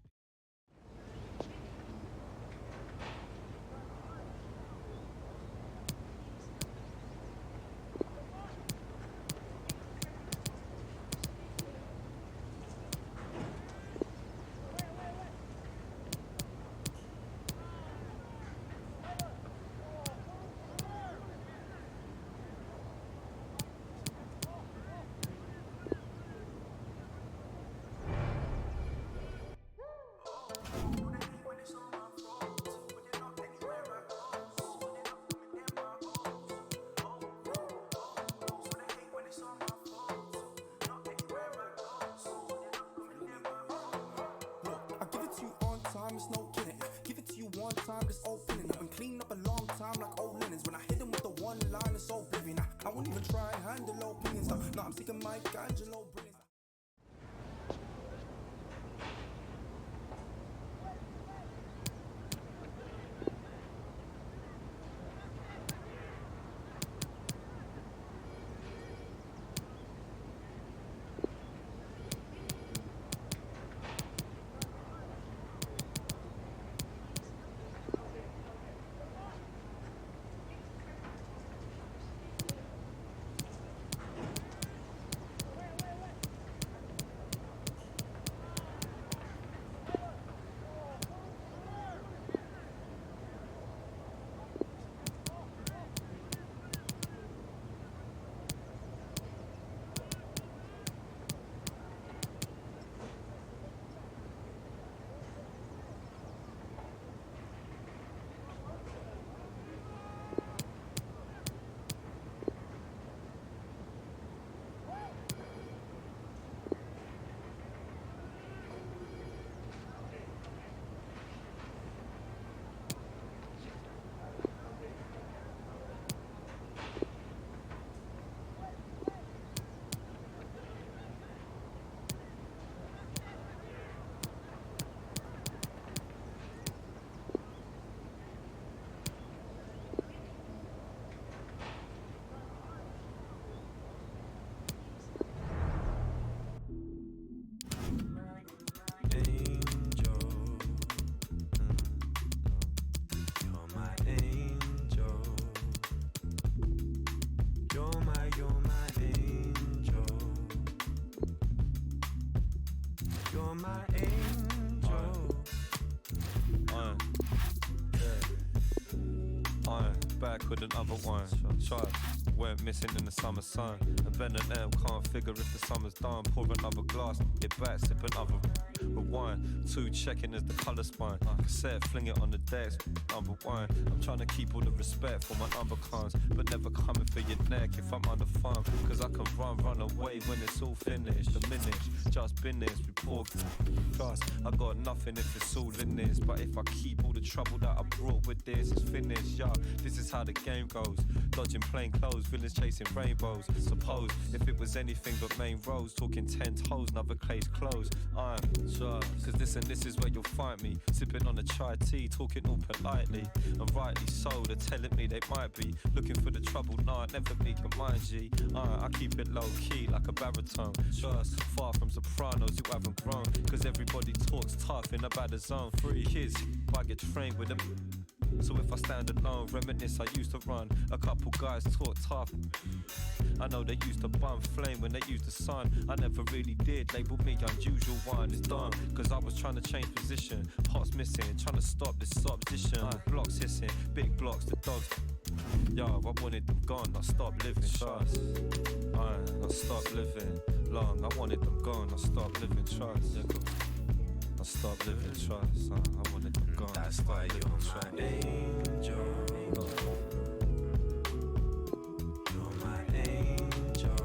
[SPEAKER 6] It's no kidding. Give it to you one time, just open it. I've been cleaned up a long time like old linens. When I hit them with the one line, it's oblivion. I won't even try and handle opinions. No, I'm sick of Mike Angelo brilliance.
[SPEAKER 12] Back with another one. Try. Weren't missing in the summer sun. And Ben and M can't figure if the summer's done. Pour another glass, get back, sip another rewind. 2 checking as the colour spine. Cassette, fling it on the decks, number 1. I'm trying to keep all the respect for my number cons, but never coming for your neck if I'm on the farm. Cause I can run away when it's all finished. Diminished, just business, report. Trust, I got nothing if it's all in this. But if I keep all the trouble that I brought with this, it's finished, yeah. This is how the game goes. Dodging plain clothes, villains chasing rainbows. Suppose if it was anything but main roads, talking 10 toes, another case closed. I'm sure, cause this is where you'll find me. Sipping on a chai tea, talking all politely. And rightly so, they're telling me they might be looking for the trouble. Nah, never be your mind, G. I keep it low key like a baritone. Trust, far from sopranos who haven't grown. Cause everybody talks tough in a bad zone. 3 kids, I get trained with them. So if I stand alone, reminisce I used to run. A couple guys talk tough. I know they used to bum flame when they used the sun. I never really did, label me unusual one. It's done, cause I was trying to change position. Pots missing, trying to stop this opposition. Blocks hissing, big blocks, the dogs. Yo, I wanted them gone, I stopped living. Trust, I stopped living. Long, I wanted them gone, I stopped living. Trust, yeah, cool. I stopped living, trust, I wanted them gone.
[SPEAKER 13] That's why you're my angel. You're my angel.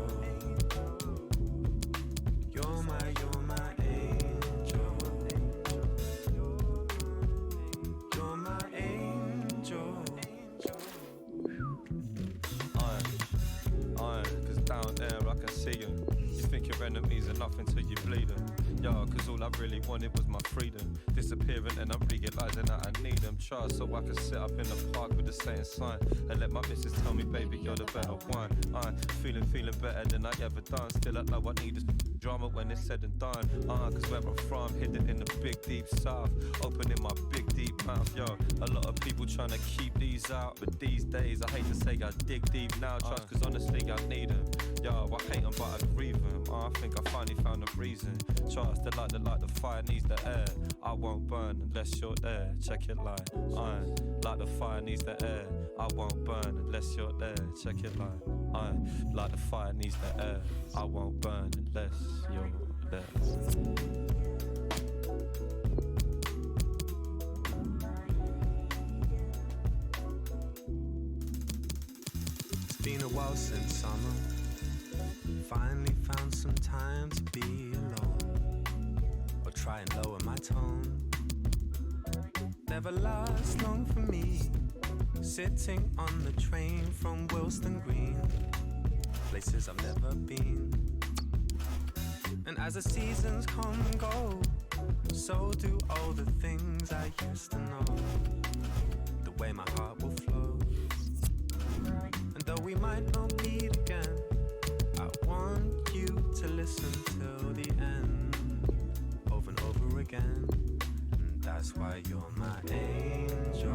[SPEAKER 13] You're my angel. You're my angel.
[SPEAKER 12] Cause down there I can see you. You think your enemies are nothing till you bleed them. Yo, cause all I really wanted was my freedom. Disappearing and I'm realising that I need them. Trust, so I can sit up in the park with the same sign and let my missus tell me, baby, you're the better one. I'm feeling better than I ever done. Still I know I need a drama when it's said and done. Cause where I'm from, hidden in the big deep south, opening my big deep mouth, yo. A lot of people trying to keep these out, but these days I hate to say I dig deep now, trust, cause honestly I need them. Yo, I hate them but I grieve them. I think I finally found a reason. Trust, the fire needs the air. I won't burn unless you're there. Check it like the fire needs the air. I won't burn unless you're there. Check it like the fire needs the air. I won't burn unless you're there.
[SPEAKER 13] It's been a while since summer. Finally found some time to be alone, or try and lower my tone. Never lasts long for me, sitting on the train from Wilston Green, places I've never been. And as the seasons come and go, so do all the things I used to know. The way my heart will flow. And though we might not meet again, I want you to listen till the end, over and over again. And that's why you're my angel.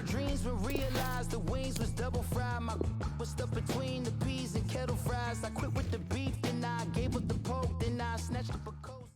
[SPEAKER 14] Dreams were realized, the wings was double fried. My was stuck between the peas and kettle fries. I quit with the beef, then I gave up the pork, then I snatched up a coat.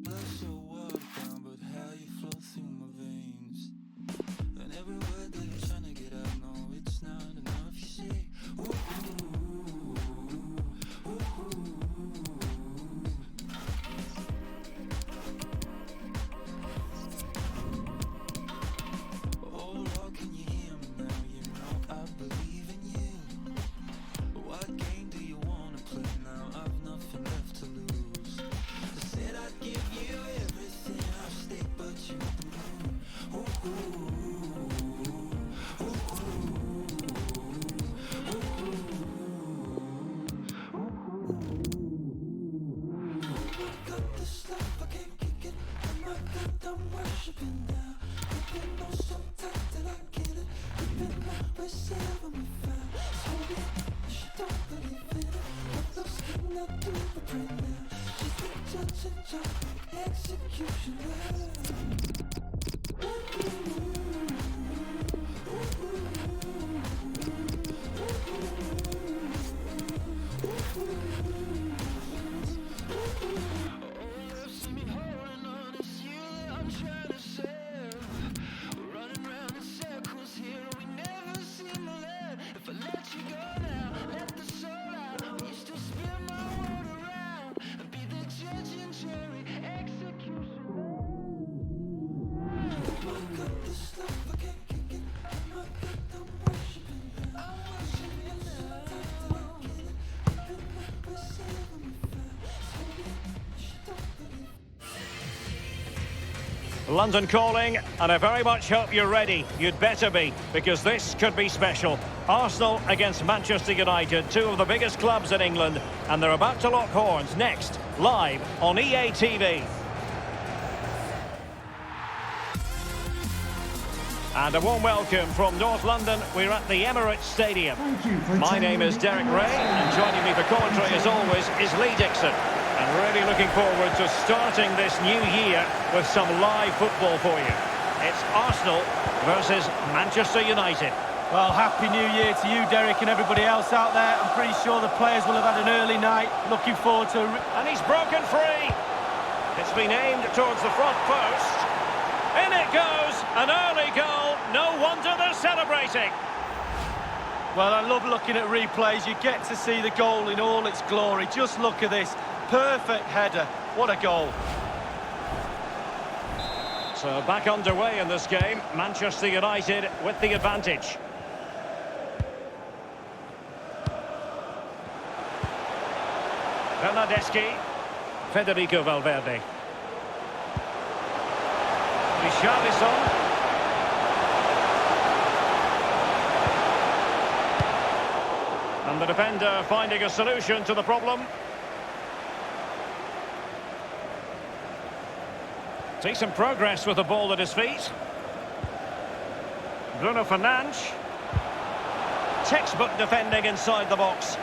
[SPEAKER 6] blood so watered down, but how you flow through my veins. And every word that you're trying to get out, no, it's not enough. You say, ooh, ooh, ooh, ooh. Oh Lord, can you hear me now? You know I believe in you. What game do you wanna play now? I've nothing left to lose. I said I'd give you everything, I'll stay, but you ooh, ooh, ooh, ooh, I got this love, I can't kick it. Oh my God, I'm worshiping now. You've been on so tight that I get it. You've been always saving me found. So yeah, she don't believe in it. What those can not do but pray now. She's the judge and judge, executioner.
[SPEAKER 8] London calling, and I very much hope you're ready. You'd better be, because this could be special. Arsenal against Manchester United, two of the biggest clubs in England, and they're about to lock horns next, live on EA TV. And a warm welcome from North London. We're at the Emirates Stadium. My name is Derek Ray, and joining me for commentary, as always, is Lee Dixon. And really looking forward to starting this new year with some live football for you. It's Arsenal versus Manchester United.
[SPEAKER 9] Well, Happy New Year to you, Derek, and everybody else out there. I'm pretty sure the players will have had an early night. Looking forward to...
[SPEAKER 8] And he's broken free. It's been aimed towards the front post. In it goes, an early goal. No wonder they're celebrating.
[SPEAKER 9] Well, I love looking at replays. You get to see the goal in all its glory. Just look at this. Perfect header. What a goal.
[SPEAKER 8] So back underway in this game. Manchester United with the advantage. Bernardeschi. Federico Valverde. Richarlison. And the defender finding a solution to the problem. Decent progress with the ball at his feet. Bruno Fernandes. Textbook defending inside the box.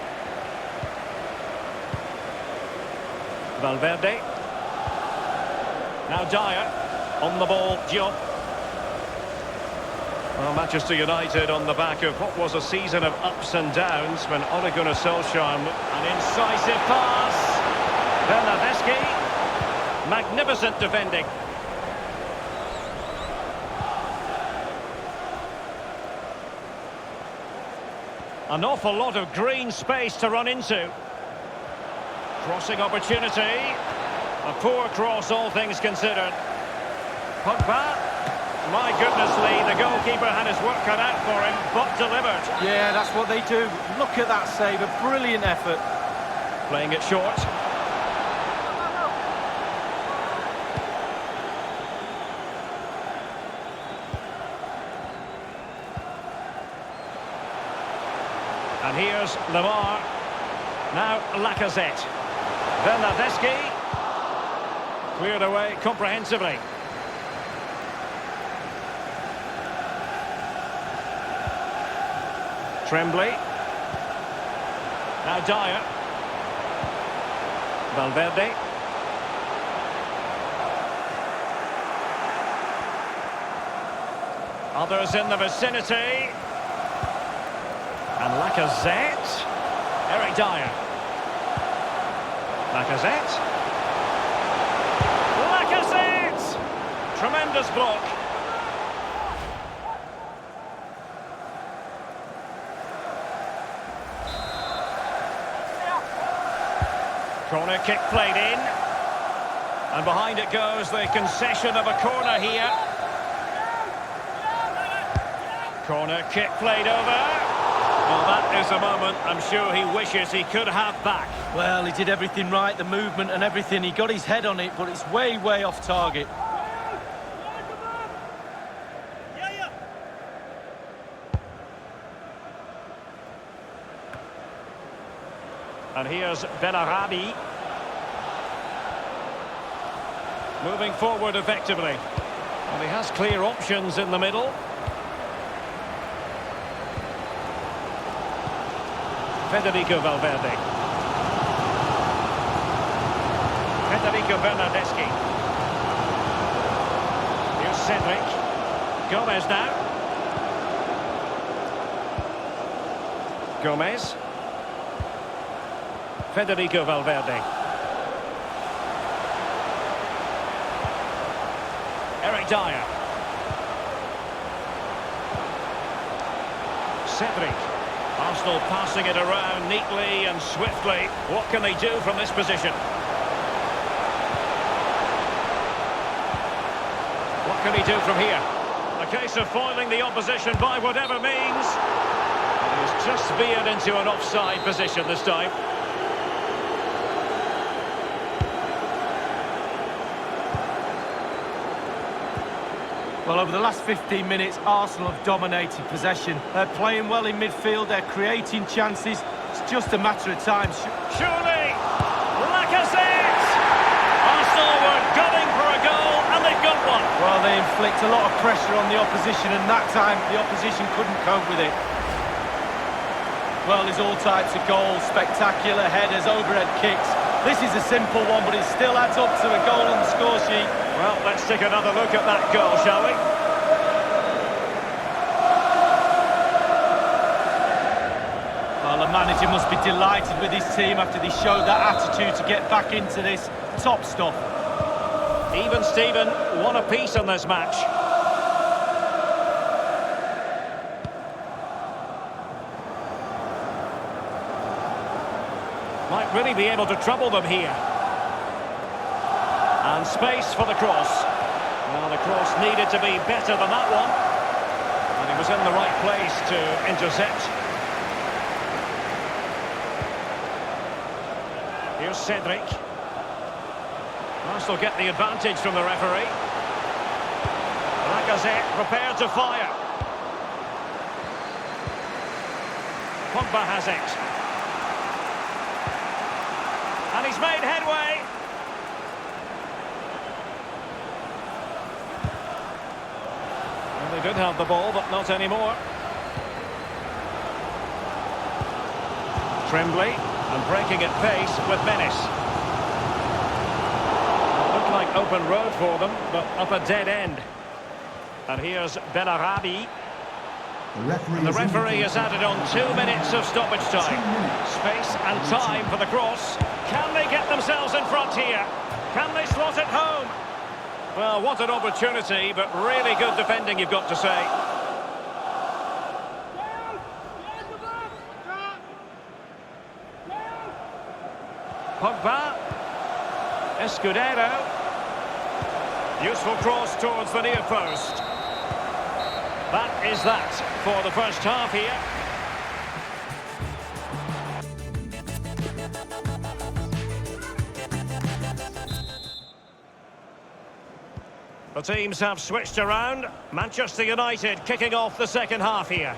[SPEAKER 8] Valverde. Now Dyer. On the ball, Diop. Well, Manchester United on the back of what was a season of ups and downs when Ole Gunnar Solskjaer, an incisive pass. Bernardeschi. Magnificent defending. An awful lot of green space to run into. Crossing opportunity. A poor cross, all things considered. Pogba. My goodness, Lee, the goalkeeper had his work cut out for him, but delivered.
[SPEAKER 9] Yeah, that's what they do. Look at that save, a brilliant effort.
[SPEAKER 8] Playing it short. And here's Lamar. Now Lacazette. Bernardeschi. Cleared away comprehensively. Tremblay. Now Dyer. Valverde. Others in the vicinity. And Lacazette. Eric Dyer. Lacazette. Tremendous block. Corner kick played in. And behind it goes the concession of a corner here. Corner kick played over. Well, that is a moment I'm sure he wishes he could have back.
[SPEAKER 9] Well, he did everything right, the movement and everything. He got his head on it, but it's way, way off target.
[SPEAKER 8] And here's Benarabi. Moving forward effectively. And he has clear options in the middle. Federico Valverde. Federico Bernardeschi. Here's Cedric. Gomez now. Gomez. Federico Valverde. Eric Dyer. Cedric. Arsenal passing it around neatly and swiftly. What can they do from this position? What can he do from here? A case of foiling the opposition by whatever means. He's just veered into an offside position this time.
[SPEAKER 9] Well, over the last 15 minutes, Arsenal have dominated possession. They're playing well in midfield, they're creating chances. It's just a matter of time.
[SPEAKER 8] Surely! Lacazette! Arsenal were gunning for a goal, and they've got one.
[SPEAKER 9] Well, they inflict a lot of pressure on the opposition, and that time the opposition couldn't cope with it. Well, there's all types of goals, spectacular headers, overhead kicks. This is a simple one, but it still adds up to a goal on the score sheet.
[SPEAKER 8] Well, let's take another look at that goal, shall we?
[SPEAKER 9] Well, the manager must be delighted with his team after they showed that attitude to get back into this. Top stuff.
[SPEAKER 8] Even Steven, one apiece on this match. Might really be able to trouble them here. And space for the cross. Well, the cross needed to be better than that one. And he was in the right place to intercept. Here's Cedric. Arsenal get the advantage from the referee. Lacazette prepared to fire. Pogba has it. And he's made headway. Well, they did have the ball, but not anymore. Tremblay, and breaking at pace with menace. Looked like open road for them, but up a dead end. And here's Benarabi. The referee has added on 2 minutes of stoppage time. Space and time for the cross. Can they get themselves in front here? Can they slot it home? Well, what an opportunity, but really good defending, you've got to say. Pogba. Escudero. Useful cross towards the near post. That is that for the first half here. The teams have switched around. Manchester United kicking off the second half here.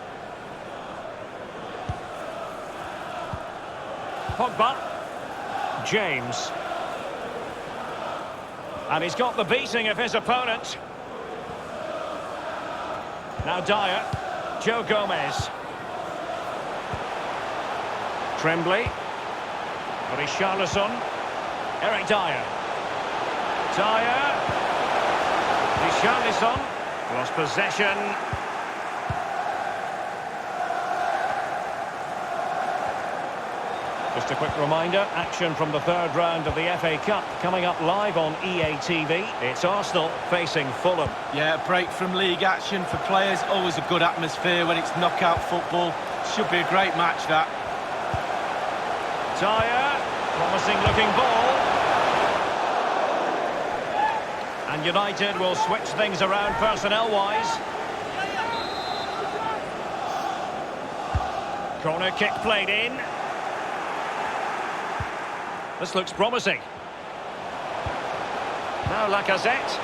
[SPEAKER 8] Pogba. James. And he's got the beating of his opponent. Now Dyer. Joe Gomez. Tremblay. Richarlison. Eric Dyer. Dyer. Richarlison. Lost possession. Just a quick reminder, action from the third round of the FA Cup coming up live on EA TV. It's Arsenal facing Fulham.
[SPEAKER 9] Yeah, a break from league action for players. Always a good atmosphere when it's knockout football. Should be a great match, that.
[SPEAKER 8] Dyer, promising looking ball. And United will switch things around personnel-wise. Corner kick played in. This looks promising. Now Lacazette.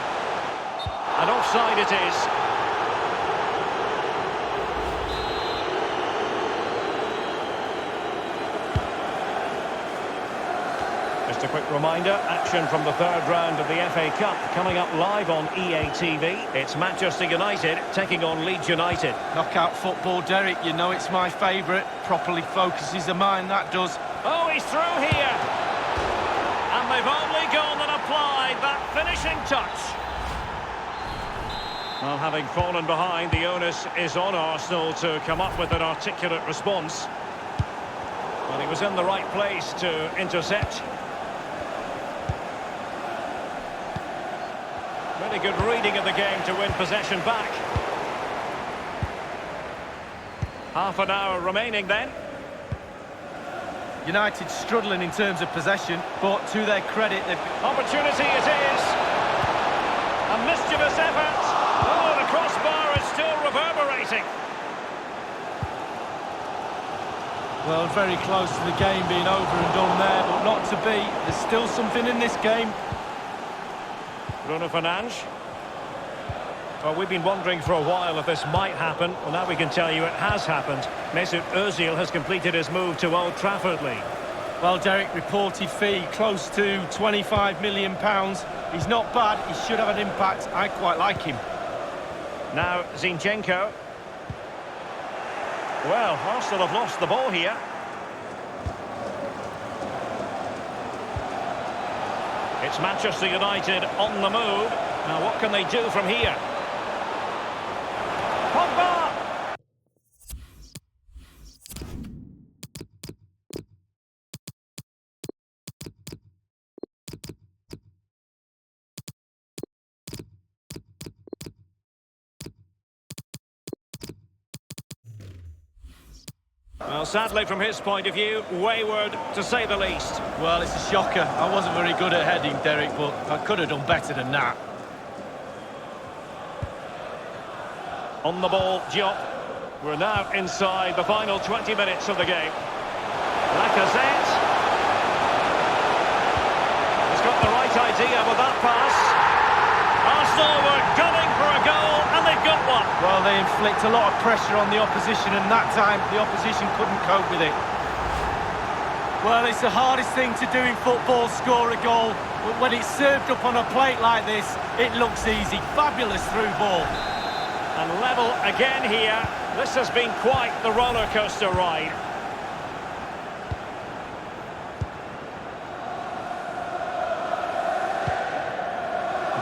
[SPEAKER 8] And offside it is. Just a quick reminder, action from the third round of the FA Cup coming up live on EA TV. It's Manchester United taking on Leeds United.
[SPEAKER 9] Knockout football, Derek, you know it's my favourite. Properly focuses the mind, that does.
[SPEAKER 8] Oh, he's through here. And they've only gone and applied that finishing touch. Well, having fallen behind, the onus is on Arsenal to come up with an articulate response. Well, he was in the right place to intercept. Really good reading of the game to win possession back. Half an hour remaining then.
[SPEAKER 9] United struggling in terms of possession, but to their credit, they've...
[SPEAKER 8] Opportunity it is. A mischievous effort. Oh, the crossbar is still reverberating.
[SPEAKER 9] Well, very close to the game being over and done there, but not to be. There's still something in this game.
[SPEAKER 8] Bruno Fernandes. Well, we've been wondering for a while if this might happen. Well, now we can tell you it has happened. Mesut Ozil has completed his move to Old Trafford, Lee.
[SPEAKER 9] Well, Derek, reported fee close to £25 million. He's not bad. He should have an impact. I quite like him.
[SPEAKER 8] Now, Zinchenko. Well, Arsenal have lost the ball here. It's Manchester United on the move. Now, what can they do from here? Pogba! Well, sadly, from his point of view, wayward, to say the least.
[SPEAKER 9] Well, it's a shocker. I wasn't very good at heading, Derek, but I could have done better than that.
[SPEAKER 8] On the ball, Diop. We're now inside the final 20 minutes of the game. Lacazette. He's got the right idea with that pass. Arsenal were gunning for a goal, and they've got one.
[SPEAKER 9] Well, they inflict a lot of pressure on the opposition, and that time the opposition couldn't cope with it. Well, it's the hardest thing to do in football, score a goal. But when it's served up on a plate like this, it looks easy. Fabulous through ball.
[SPEAKER 8] And level again here. This has been quite the roller coaster ride.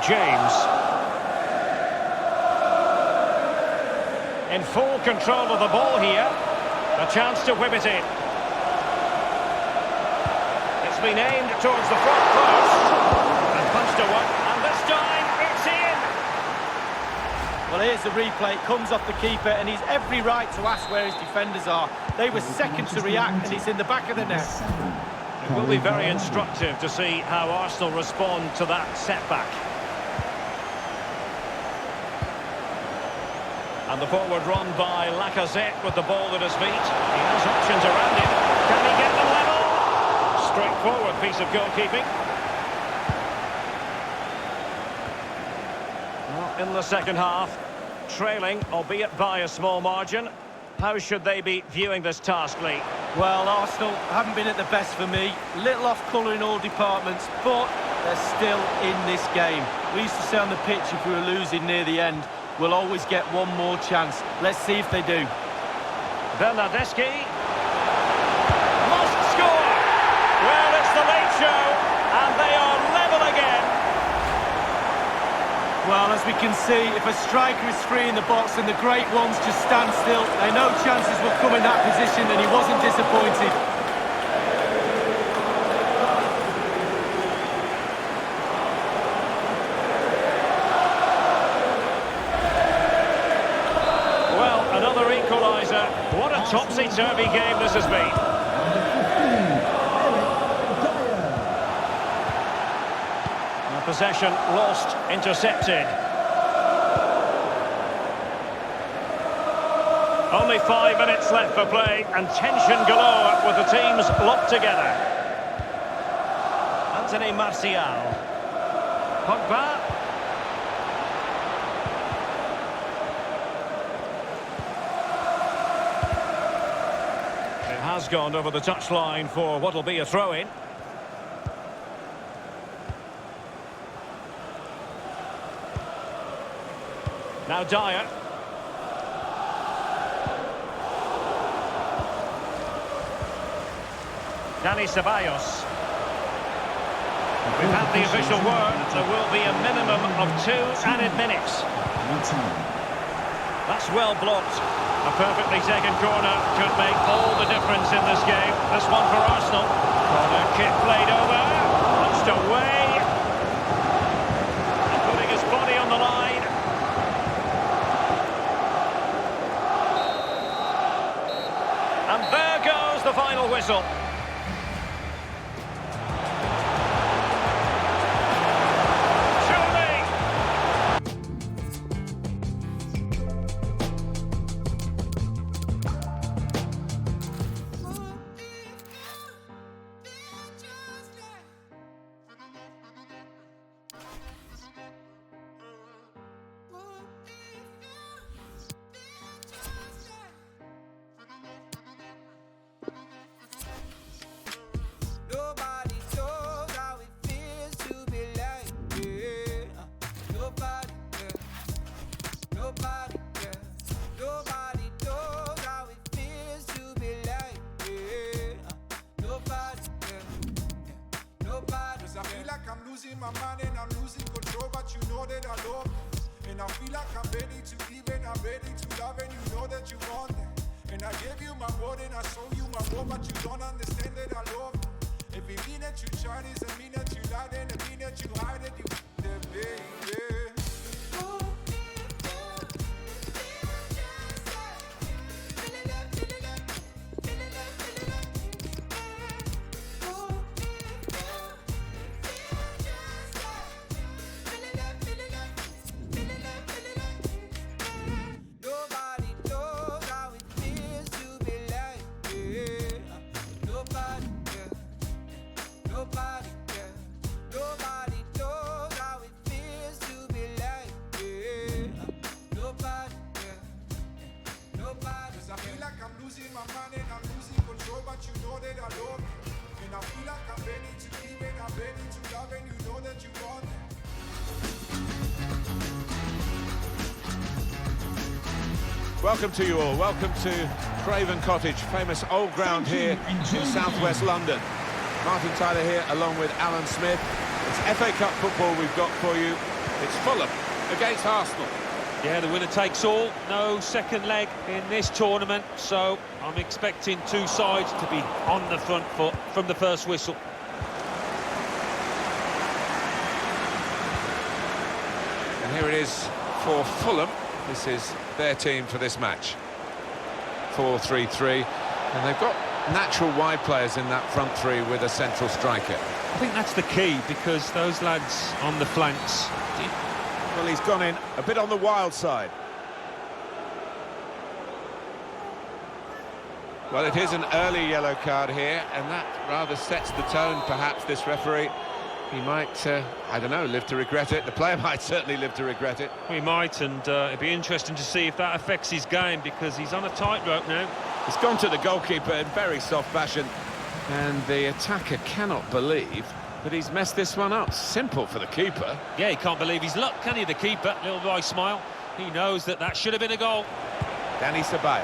[SPEAKER 8] James. In full control of the ball here. A chance to whip it in. It's been aimed towards the front post. And punched away. And this time it's in.
[SPEAKER 9] Well, here's the replay. It comes off the keeper, and he's every right to ask where his defenders are. They were second to react, and it's in the back of the net.
[SPEAKER 8] It will be very instructive to see how Arsenal respond to that setback. And the forward run by Lacazette with the ball at his feet. He has options around him. Can he get them level? Straightforward piece of goalkeeping. Well, in the second half, trailing, albeit by a small margin. How should they be viewing this task, Lee?
[SPEAKER 9] Well, Arsenal haven't been at the best for me. Little off colour in all departments, but they're still in this game. We used to say on the pitch, if we were losing near the end, we'll always get one more chance. Let's see if they do.
[SPEAKER 8] Bernardeschi must score. Well, it's the late show, and they are level again.
[SPEAKER 9] Well, as we can see, if a striker is free in the box and the great ones just stand still, they know chances will come in that position, and he wasn't disappointed.
[SPEAKER 8] topsy-turvy game this has been. Possession lost, intercepted. Only 5 minutes left for play and tension galore with the teams locked together. Anthony Martial. Pogba. It has gone over the touchline for what'll be a throw-in. Now Dyer. Dani Ceballos. We've had the official word. There will be a minimum of 2 added minutes. That's well blocked. A perfectly taken corner could make all the difference in this game. This one for Arsenal. Corner kick played over. Punched away. And putting his body on the line. And there goes the final whistle.
[SPEAKER 6] Nobody knows how it feels to be like, yeah. Nobody, yeah. Nobody, yeah. Nobody knows how it feels to be like, yeah. Nobody, yeah. Nobody. 'Cause I feel like I'm losing my mind and I'm losing control, but you know that I love you. And I feel like I'm ready to give and I'm ready to love, and you know that you want that. And I gave you my word and I show you my word, but you don't understand that I love you. If it mean that you try this, it mean that you lied, and it mean that you hide it, you that baby. Nobody knows how it feels to be like, yeah. Nobody, yeah. Nobody, yeah. Nobody knows how it feels to be like, yeah. Nobody, yeah. Nobody. 'Cause I feel like I'm losing my mind and I'm losing control, but you know that I love you. And I feel like I'm ready to give and I'm ready to love, and you know that you want that.
[SPEAKER 2] Welcome to you all. Welcome to Craven Cottage, famous old ground here in southwest London. Martin Tyler here along with Alan Smith. It's FA Cup football we've got for you. It's Fulham against Arsenal.
[SPEAKER 3] Yeah, the winner takes all. No second leg in this tournament, so I'm expecting two sides to be on the front foot from the first whistle.
[SPEAKER 2] And here it is for Fulham. This is their team for this match. 4-3-3, and they've got natural wide players in that front three with a central striker.
[SPEAKER 3] I think that's the key, because those lads on the flanks...
[SPEAKER 2] Well, he's gone in a bit on the wild side. Well, it is an early yellow card here, and that rather sets the tone, perhaps, this referee. He might, I don't know, live to regret it. The player might certainly live to regret it.
[SPEAKER 3] He might, and it'd be interesting to see if that affects his game, because he's on a tightrope now.
[SPEAKER 2] He's gone to the goalkeeper in very soft fashion, and the attacker cannot believe that he's messed this one up. Simple for the keeper.
[SPEAKER 3] Yeah, he can't believe his luck, can he, the keeper? Little wry smile. He knows that that should have been a goal.
[SPEAKER 2] Dani Ceballos.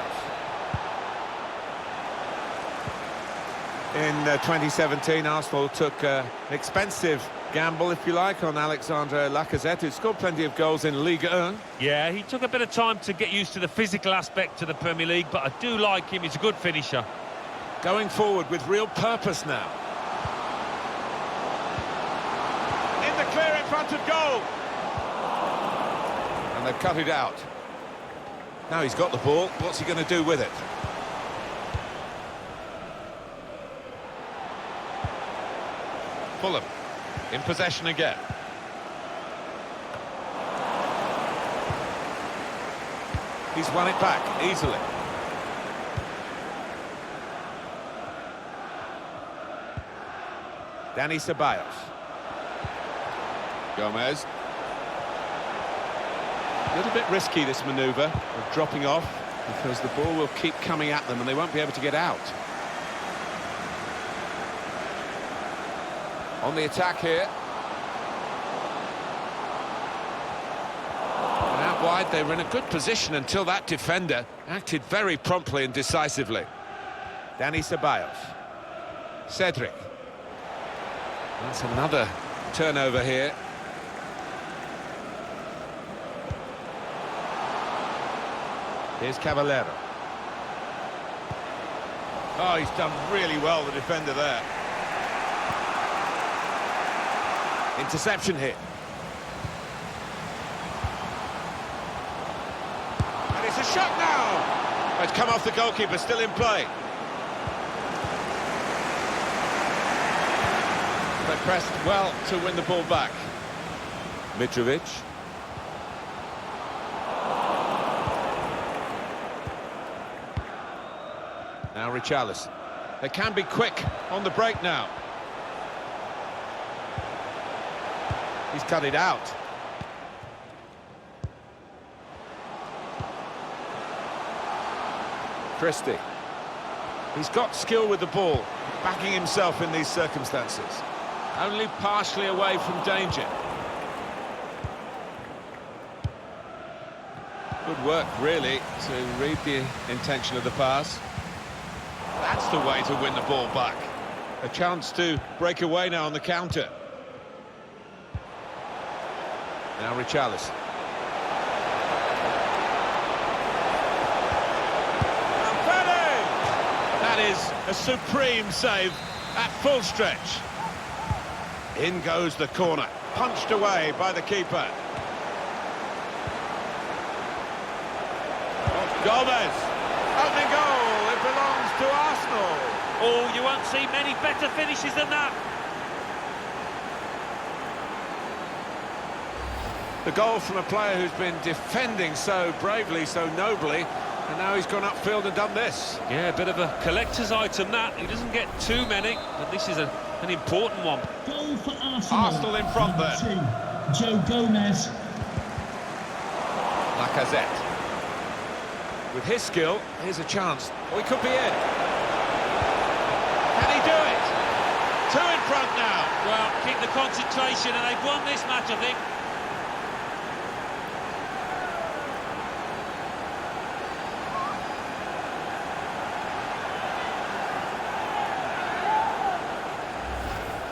[SPEAKER 2] In 2017, Arsenal took an expensive gamble, if you like, on Alexandre Lacazette, who scored plenty of goals in Ligue 1.
[SPEAKER 3] Yeah, he took a bit of time to get used to the physical aspect of the Premier League, but I do like him. He's a good finisher.
[SPEAKER 2] Going forward with real purpose now. In the clear in front of goal. And they've cut it out. Now he's got the ball. What's he going to do with it? Fulham in possession again. He's won it back easily. Dani Ceballos. Gomez. A little bit risky, this manoeuvre of dropping off, because the ball will keep coming at them and they won't be able to get out. On the attack here. And out wide, they were in a good position until that defender acted very promptly and decisively. Dani Ceballos. Cedric. That's another turnover here. Here's Caballero. Oh, he's done really well, the defender there. Interception here. And it's a shot now! It's come off the goalkeeper, still in play. They pressed well to win the ball back. Mitrovic. Now Richarlison. They can be quick on the break now. He's cut it out. Christie. He's got skill with the ball, backing himself in these circumstances. Only partially away from danger. Good work, really, to read the intention of the pass. That's the way to win the ball back. A chance to break away now on the counter. Now Richarlison. That is a supreme save at full stretch. In goes the corner, punched away by the keeper. Gomez, opening goal, it belongs to Arsenal.
[SPEAKER 3] Oh, you won't see many better finishes than that.
[SPEAKER 2] The goal from a player who's been defending so bravely, so nobly, and now he's gone upfield and done this.
[SPEAKER 3] Yeah, a bit of a collector's item that. He doesn't get too many, but this is an important one.
[SPEAKER 15] Goal for Arsenal.
[SPEAKER 2] Arsenal in front there.
[SPEAKER 15] Joe Gomez.
[SPEAKER 2] Lacazette. With his skill, here's a chance. Oh, he could be in. Can he do it? Two in front now.
[SPEAKER 3] Well, keep the concentration, and they've won this match, I think.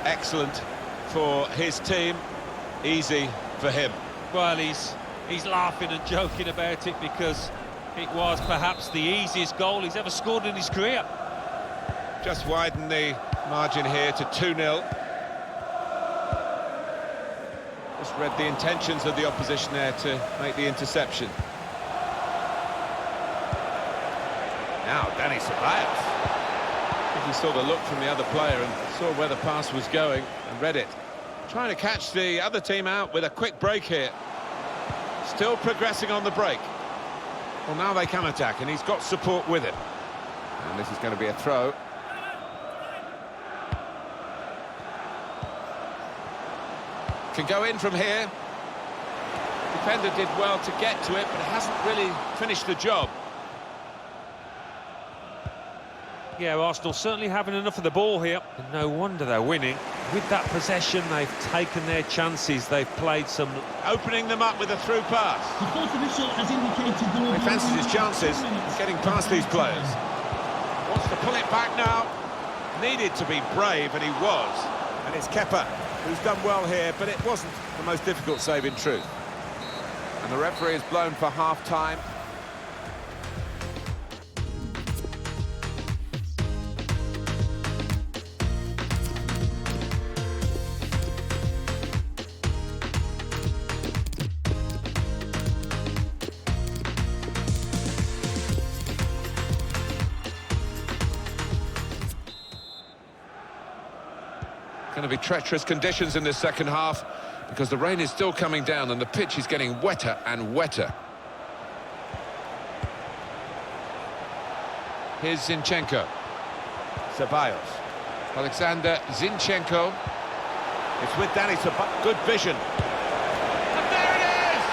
[SPEAKER 2] Excellent for his team, easy for him.
[SPEAKER 3] Well, he's laughing and joking about it because it was perhaps the easiest goal he's ever scored in his career.
[SPEAKER 2] Just widen the margin here to 2-0. Just read the intentions of the opposition there to make the interception. Now Dani Ceballos. I think he saw the look from the other player and saw where the pass was going and read it. Trying to catch the other team out with a quick break here. Still progressing on the break. Well, now they can attack, and he's got support with him. And this is going to be a throw. Can go in from here. Defender did well to get to it, but hasn't really finished the job.
[SPEAKER 3] Yeah, Arsenal certainly having enough of the ball here. And no wonder they're winning. With that possession, they've taken their chances. They've played some...
[SPEAKER 2] Opening them up with a through pass.
[SPEAKER 15] The fourth official has indicated there will be...
[SPEAKER 2] He fancies his chances, getting past these players. Wants to pull it back now. Needed to be brave, and he was. And it's Kepa, who's done well here, but it wasn't the most difficult save in truth. And the referee is blown for half-time. Going to be treacherous conditions in this second half because the rain is still coming down and the pitch is getting wetter and wetter. Here's Zinchenko. Ceballos. Alexander Zinchenko. It's with Danny Ceballos. Good vision. And there it is!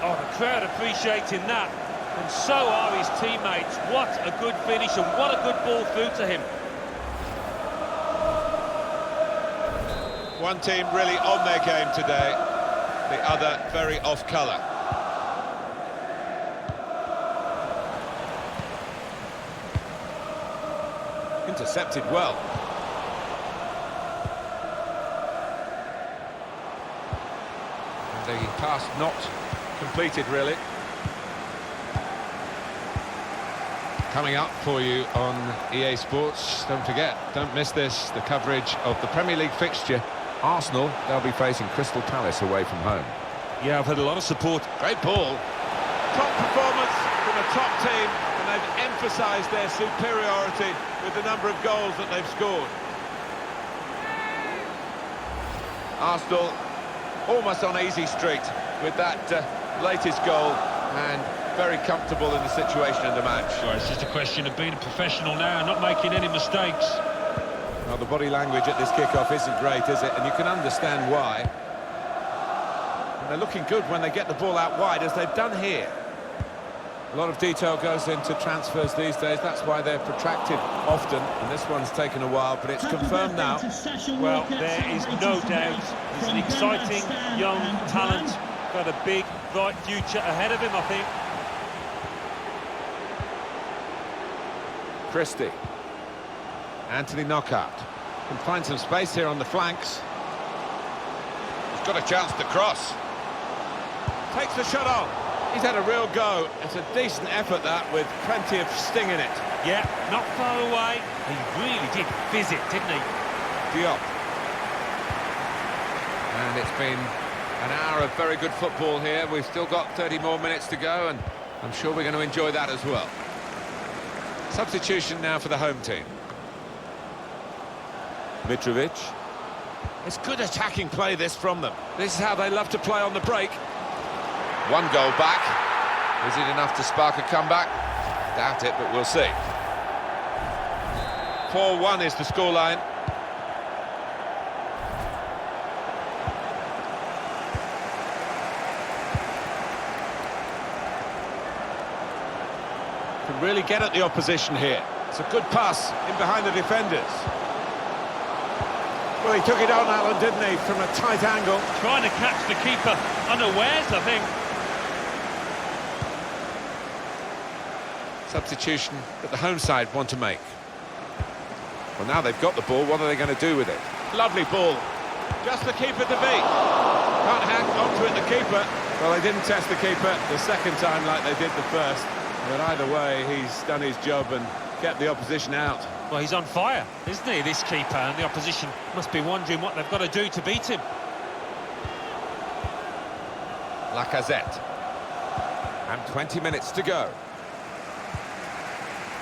[SPEAKER 3] Oh, the crowd appreciating that. And so are his teammates. What a good finish and what a good ball through to him.
[SPEAKER 2] One team really on their game today, the other very off colour. Intercepted well. And the pass not completed, really. Coming up for you on EA Sports, don't forget, don't miss this, the coverage of the Premier League fixture. Arsenal, they'll be facing Crystal Palace away from home.
[SPEAKER 3] Yeah, I've had a lot of support.
[SPEAKER 2] Great ball. Top performance from a top team, and they've emphasised their superiority with the number of goals that they've scored. Arsenal almost on easy street with that latest goal, and very comfortable in the situation in the match.
[SPEAKER 3] Well, it's just a question of being a professional now and not making any mistakes.
[SPEAKER 2] Well, the body language at this kick-off isn't great, is it? And you can understand why. And they're looking good when they get the ball out wide, as they've done here. A lot of detail goes into transfers these days. That's why they're protracted often. And this one's taken a while, but it's confirmed now.
[SPEAKER 3] Well, there is no doubt. He's an exciting young talent. Got a big, bright future ahead of him, I think.
[SPEAKER 2] Christie. Anthony Knockout can find some space here on the flanks. He's got a chance to cross. Takes the shot on. He's had a real go. It's a decent effort, that, with plenty of sting in it.
[SPEAKER 3] Yeah, not far away. He really did fizz it, didn't he?
[SPEAKER 2] Diop. And it's been an hour of very good football here. We've still got 30 more minutes to go, and I'm sure we're going to enjoy that as well. Substitution now for the home team. Mitrovic. It's good attacking play, this, from them. This is how they love to play on the break. One goal back. Is it enough to spark a comeback? Doubt it, but we'll see. 4-1 is the scoreline. Can really get at the opposition here. It's a good pass in behind the defenders. Well, he took it on, Alan, didn't he, from a tight angle.
[SPEAKER 3] Trying to catch the keeper unawares, I think.
[SPEAKER 2] Substitution that the home side want to make. Well, now they've got the ball, what are they going to do with it? Lovely ball. Just the keeper to beat. Can't hang on to it, the keeper. Well, they didn't test the keeper the second time like they did the first. But either way, he's done his job and kept the opposition out.
[SPEAKER 3] Well, he's on fire, isn't he, this keeper? And the opposition must be wondering what they've got to do to beat him.
[SPEAKER 2] Lacazette. And 20 minutes to go.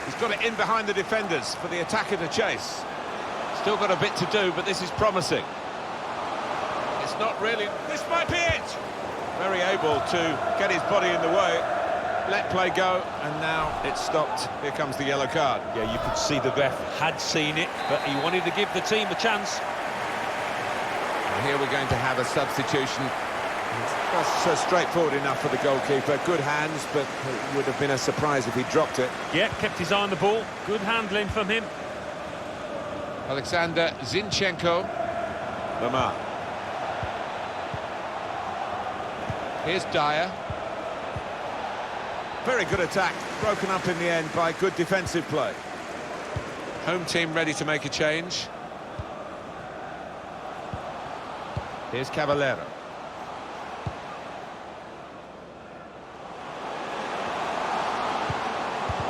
[SPEAKER 2] He's got it in behind the defenders for the attacker to chase. Still got a bit to do, but this is promising. It's not really... This might be it! Very able to get his body in the way. Let play go, and now it's stopped. Here comes the yellow card.
[SPEAKER 3] Yeah, you could see the ref had seen it, but he wanted to give the team a chance.
[SPEAKER 2] And here we're going to have a substitution. That's straightforward enough for the goalkeeper. Good hands, but it would have been a surprise if he dropped it.
[SPEAKER 3] Yeah, kept his eye on the ball. Good handling from him.
[SPEAKER 2] Alexander Zinchenko. Lamar. Here's Dyer. Very good attack, broken up in the end by good defensive play. Home team ready to make a change. Here's Caballero.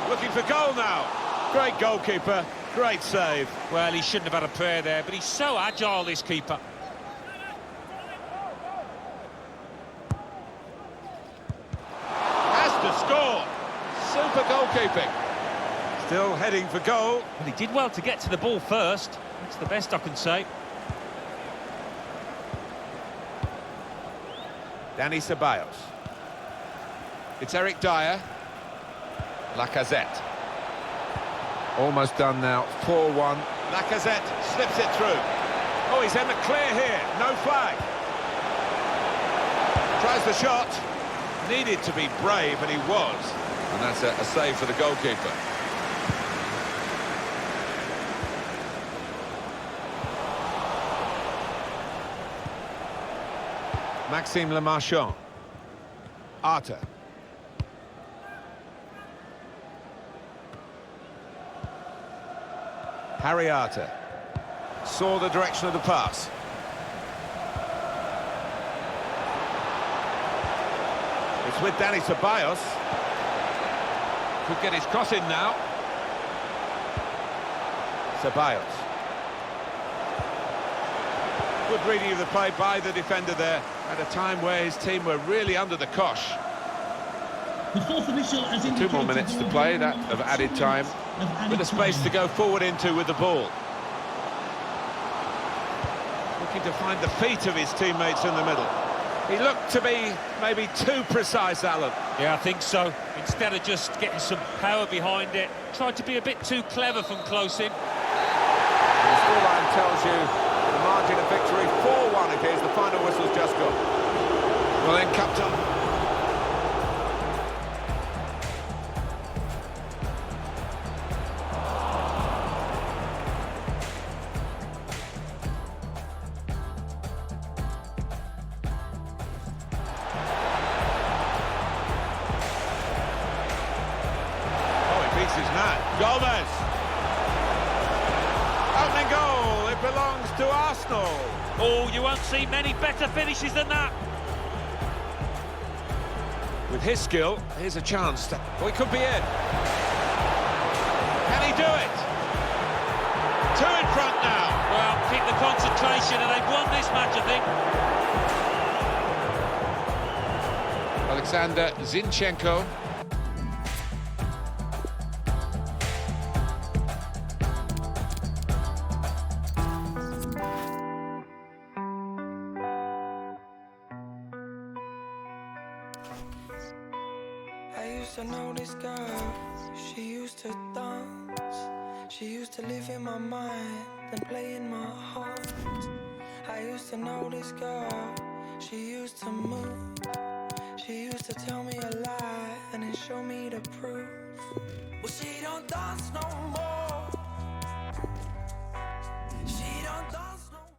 [SPEAKER 2] Looking for goal now. Great goalkeeper, great save.
[SPEAKER 3] Well, he shouldn't have had a prayer there, but he's so agile, this keeper.
[SPEAKER 2] Super goalkeeping. Still heading for goal.
[SPEAKER 3] Well, he did well to get to the ball first. That's the best I can say.
[SPEAKER 2] Dani Ceballos. It's Eric Dyer. Lacazette. Almost done now, 4-1. Lacazette slips it through. Oh, he's in the clear here, no flag. Tries the shot. Needed to be brave, and he was. And that's a save for the goalkeeper. Maxime Le Marchand. Arter. Harry Arter. Saw the direction of the pass. It's with Dani Ceballos. Could get his cross in now. Ceballos. Good reading of the play by the defender there at a time where his team were really under the cosh.
[SPEAKER 15] The fourth official has indicated
[SPEAKER 2] 2 more minutes to play, that of added time, with a space to go forward into with the ball. Looking to find the feet of his teammates in the middle. He looked to be maybe too precise, Alan.
[SPEAKER 3] Yeah, I think so. Instead of just getting some power behind it, tried to be a bit too clever from close in.
[SPEAKER 2] The scoreline tells you the margin of victory, 4-1 it is. The final whistle's just gone. Well then, Captain. Gomez. Opening goal, it belongs to Arsenal.
[SPEAKER 3] Oh, you won't see many better finishes than that.
[SPEAKER 2] With his skill, here's a chance to... Oh, he could be in. Can he do it? Two in front now.
[SPEAKER 3] Well, keep the concentration and they've won this match, I think.
[SPEAKER 2] Alexander Zinchenko.
[SPEAKER 6] I used to know this girl, she used to dance. She used to live in my mind, then play in my heart. I used to know this girl, she used to move. She used to tell me a lie, and then show me the proof. Well, she don't dance no more. She don't dance no more.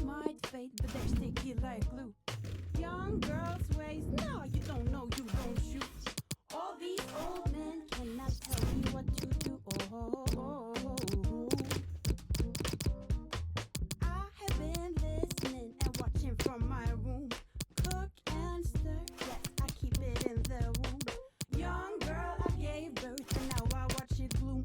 [SPEAKER 16] might fade, but they're sticky like glue. Young girls' ways, no, you don't know, you don't shoot. All these old men cannot tell me what to do. I have been listening and watching from my room. Cook and stir, yes, I keep it in the womb. Young girl, I gave birth and now I watch it bloom.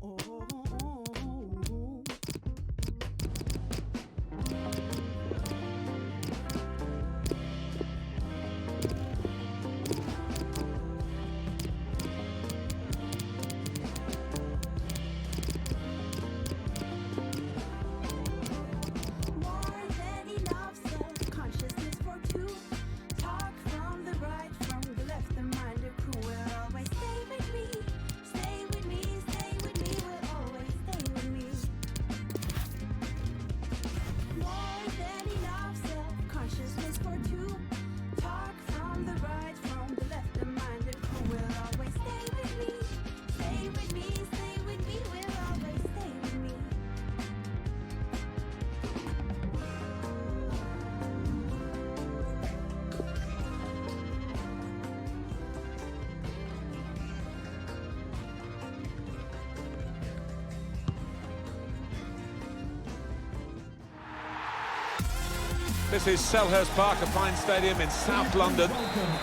[SPEAKER 2] This is Selhurst Park, a fine stadium in South London.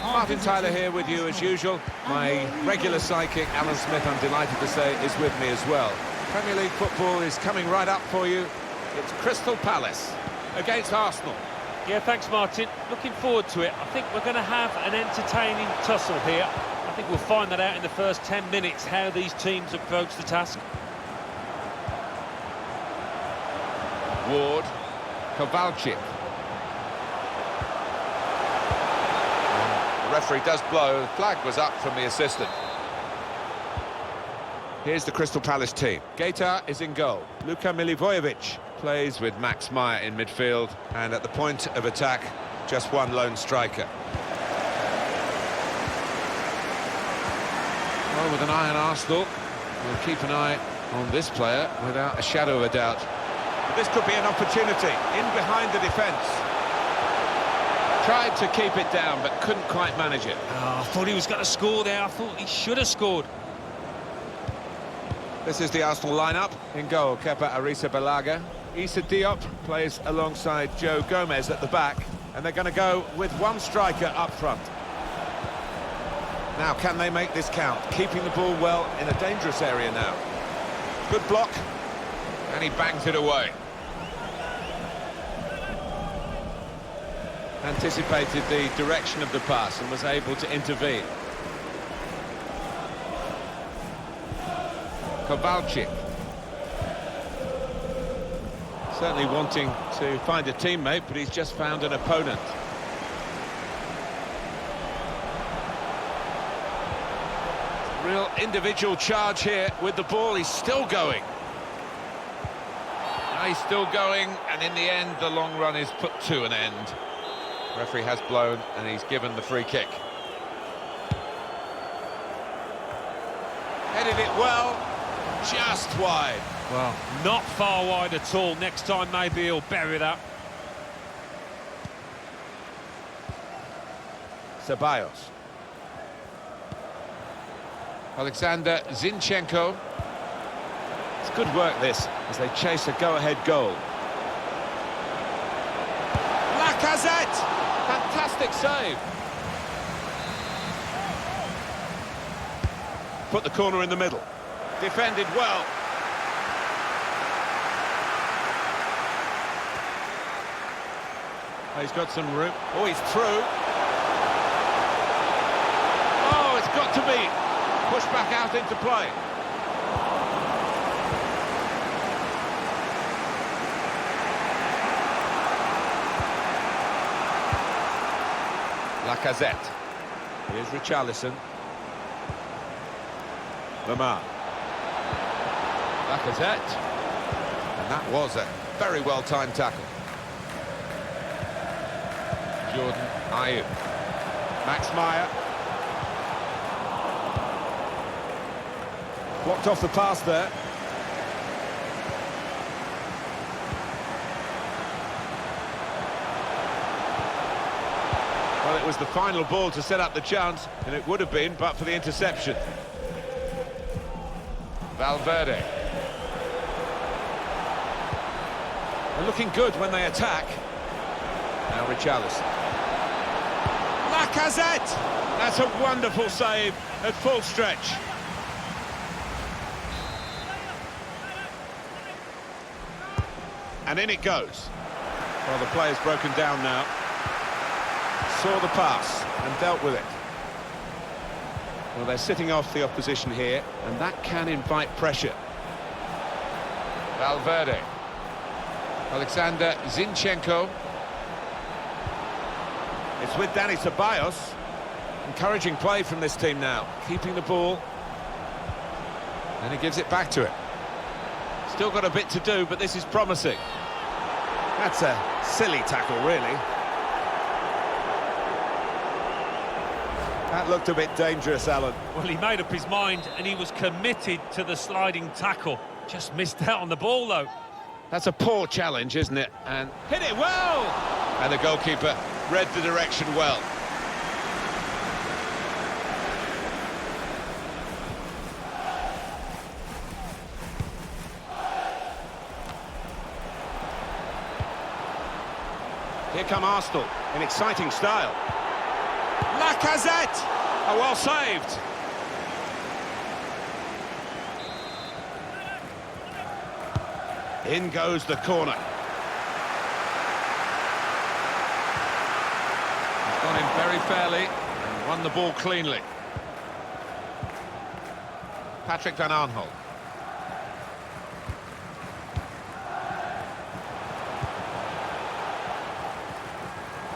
[SPEAKER 2] Martin Tyler here with you as usual. My regular sidekick, Alan Smith, I'm delighted to say, is with me as well. Premier League football is coming right up for you. It's Crystal Palace against Arsenal.
[SPEAKER 3] Yeah, thanks, Martin. Looking forward to it. I think we're going to have an entertaining tussle here. I think we'll find that out in the first 10 minutes, how these teams approach the task.
[SPEAKER 2] Ward, Kowalczyk. The referee does blow. The flag was up from the assistant. Here's the Crystal Palace team. Gaeta is in goal. Luka Milivojevic plays with Max Meyer in midfield, and at the point of attack, just one lone striker. Well, with an eye on Arsenal, we'll keep an eye on this player without a shadow of a doubt. But this could be an opportunity in behind the defence. Tried to keep it down, but couldn't quite manage it.
[SPEAKER 3] Oh, I thought he was going to score there. I thought he should have scored.
[SPEAKER 2] This is the Arsenal lineup. In goal, Kepa Arrizabalaga. Issa Diop plays alongside Joe Gomez at the back, and they're going to go with one striker up front. Now, can they make this count? Keeping the ball well in a dangerous area now. Good block, and he bangs it away. Anticipated the direction of the pass and was able to intervene. Kowalczyk. Certainly wanting to find a teammate, but he's just found an opponent. Real individual charge here with the ball. He's still going. Now he's still going, and in the end, the long run is put to an end. Referee has blown, and he's given the free kick. Headed it well, just wide.
[SPEAKER 3] Well, not far wide at all. Next time, maybe he'll bury that.
[SPEAKER 2] Ceballos. Alexander Zinchenko. It's good work, this, as they chase a go-ahead goal. Lacazette! Fantastic save. Put the corner in the middle. Defended well. He's got some room. Oh, he's through. Oh, it's got to be pushed back out into play. Lacazette. Here's Richarlison. Lamar. Lacazette. And that was a very well-timed tackle. Jordan Ayew. Max Meyer. Blocked off the pass there. it was the final ball to set up the chance, and it would have been, but for the interception. Valverde. They're looking good when they attack. Now Richarlison. Lacazette! That's a wonderful save at full stretch. And in it goes. Well, the player's broken down now. Saw the pass and dealt with it. Well, they're sitting off the opposition here, and that can invite pressure. Valverde. Alexander Zinchenko. It's with Dani Ceballos. Encouraging play from this team now. Keeping the ball. And he gives it back to it. Still got a bit to do, but this is promising. That's a silly tackle, really. That looked a bit dangerous, Alan.
[SPEAKER 3] Well, he made up his mind and he was committed to the sliding tackle. Just missed out on the ball, though.
[SPEAKER 2] That's a poor challenge, isn't it? And hit it well! And the goalkeeper read the direction well. Here come Arsenal in exciting style. Lacazette! Oh, well saved. In goes the corner. He's gone in very fairly and won the ball cleanly. Patrick Van Aanholt.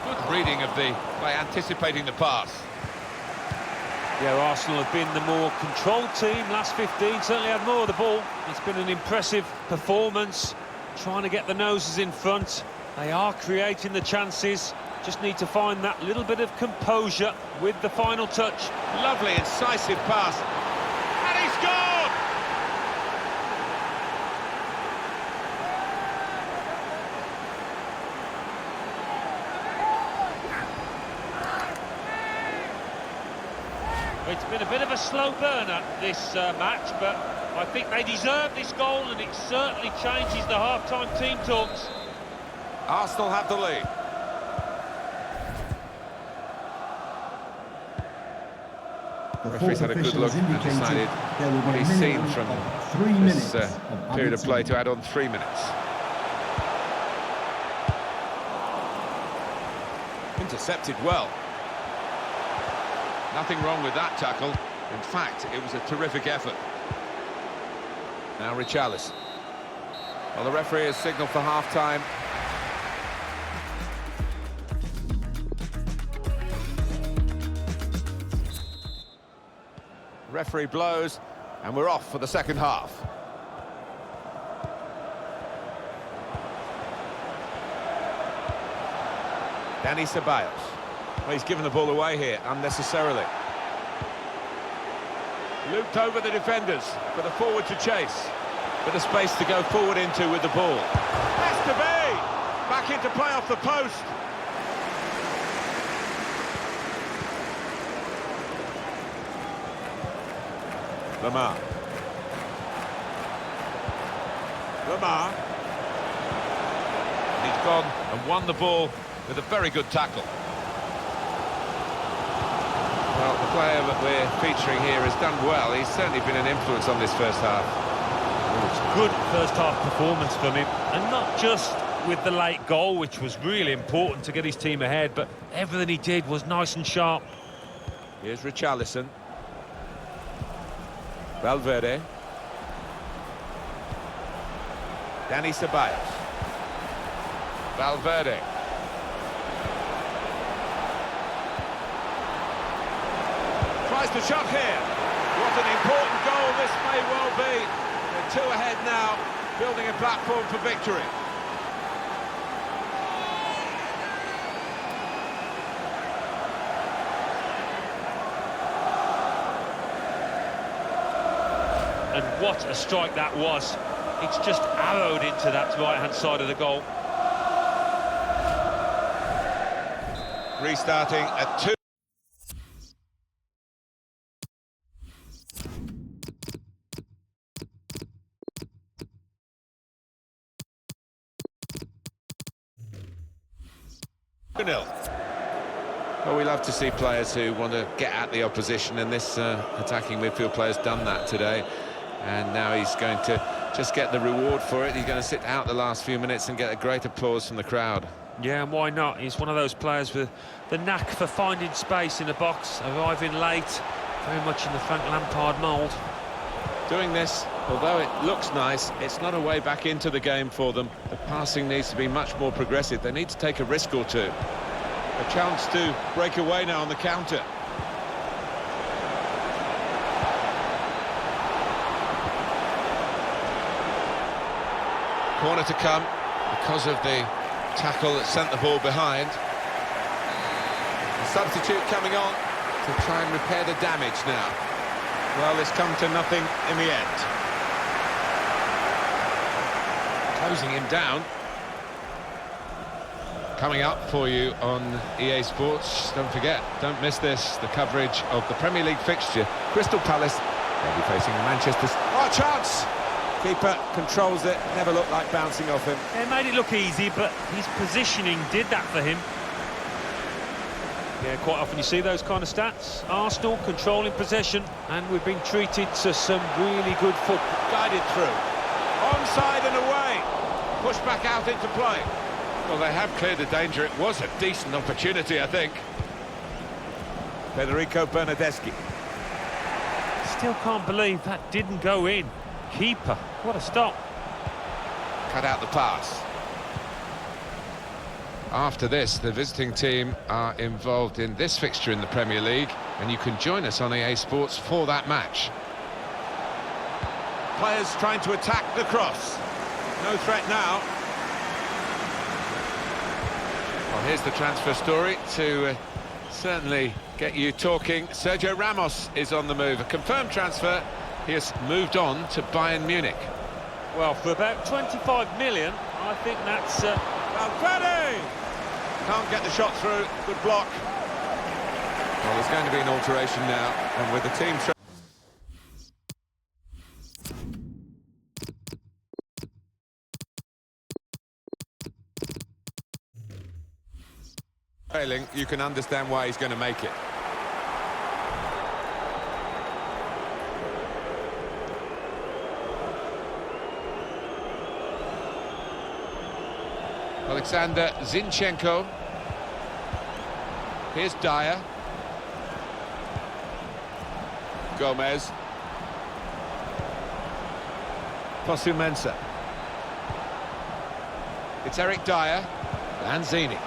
[SPEAKER 2] Good reading of the by anticipating the pass.
[SPEAKER 3] Yeah, Arsenal have been the more controlled team last 15, certainly had more of the ball. It's been an impressive performance, trying to get the noses in front. They are creating the chances, just need to find that little bit of composure with the final touch.
[SPEAKER 2] Lovely, incisive pass. And he scored!
[SPEAKER 3] It's been a bit of a slow burner, this match, but I think they deserve this goal, and it certainly changes the half-time team talks.
[SPEAKER 2] Arsenal have the lead. The referee's had a good look and decided what he's seen from this period of play to add on 3 minutes. Intercepted well. Nothing wrong with that tackle. In fact, it was a terrific effort. Now Richarlison. Well, the referee has signalled for half-time. Referee blows, and we're off for the second half. Dani Ceballos. Well, he's given the ball away here unnecessarily. Looped over the defenders for the forward to chase. Bit of space to go forward into with the ball. Has to be! Back into play off the post. Lamar. He's gone and won the ball with a very good tackle. Well, the player that we're featuring here has done well. He's certainly been an influence on this first half.
[SPEAKER 3] Well, it's good first half performance from him, and not just with the late goal, which was really important to get his team ahead, but everything he did was nice and sharp.
[SPEAKER 2] Here's Richarlison. Valverde. Dani Ceballos. Valverde. Tries to shot here. What an important goal this may well be. They're 2 ahead now, building a platform for victory.
[SPEAKER 3] And what a strike that was. It's just arrowed into that right-hand side of the goal.
[SPEAKER 2] restarting at 2. Well, we love to see players who want to get at the opposition, and this attacking midfield player's done that today. And now he's going to just get the reward for it. He's going to sit out the last few minutes and get a great applause from the crowd.
[SPEAKER 3] Yeah, and why not? He's one of those players with the knack for finding space in the box, arriving late, very much in the Frank Lampard mould.
[SPEAKER 2] Doing this, although it looks nice, it's not a way back into the game for them. The passing needs to be much more progressive. They need to take a risk or two. A chance to break away now on the counter. Corner to come because of the tackle that sent the ball behind. The substitute coming on to try and repair the damage now. Well, it's come to nothing in the end. Closing him down. Coming up for you on EA Sports, don't forget, don't miss this, the coverage of the Premier League fixture. Crystal Palace, they'll be facing Manchester. Oh, chance! Keeper controls it, never looked like bouncing off him.
[SPEAKER 3] It made it look easy, but his positioning did that for him. Yeah, quite often you see those kind of stats. Arsenal controlling possession, and we've been treated to some really good football.
[SPEAKER 2] Guided through. Onside and away. Pushed back out into play. Well, they have cleared the danger. It was a decent opportunity, I think. Federico Bernardeschi.
[SPEAKER 3] Still can't believe that didn't go in. Keeper, what a stop.
[SPEAKER 2] Cut out the pass. After this, the visiting team are involved in this fixture in the Premier League, and you can join us on EA Sports for that match. Players trying to attack the cross. No threat now. Well, here's the transfer story to certainly get you talking. Sergio Ramos is on the move. A confirmed transfer. He has moved on to Bayern Munich.
[SPEAKER 3] Well, for about 25 million, I think that's...
[SPEAKER 2] Valverde! Can't get the shot through. Good block. Well, there's going to be an alteration now, and with the team... Failing, you can understand why he's going to make it. Alexander Zinchenko. Here's Dyer. Gomez. Fosu-Mensah. It's Eric Dyer. Lanzini.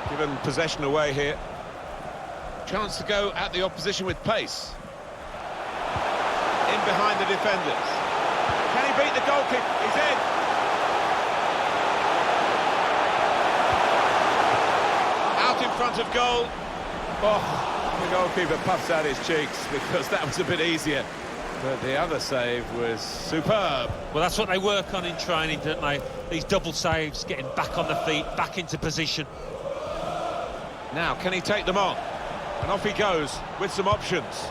[SPEAKER 2] Given possession away here. Chance to go at the opposition with pace. In behind the defenders. Can he beat the goalkeeper? He's in. Out in front of goal. Oh, the goalkeeper puffs out his cheeks because that was a bit easier. But the other save was superb.
[SPEAKER 3] Well, that's what they work on in training, don't they? These double saves, getting back on the feet, back into position.
[SPEAKER 2] Now, can he take them on? And off he goes with some options.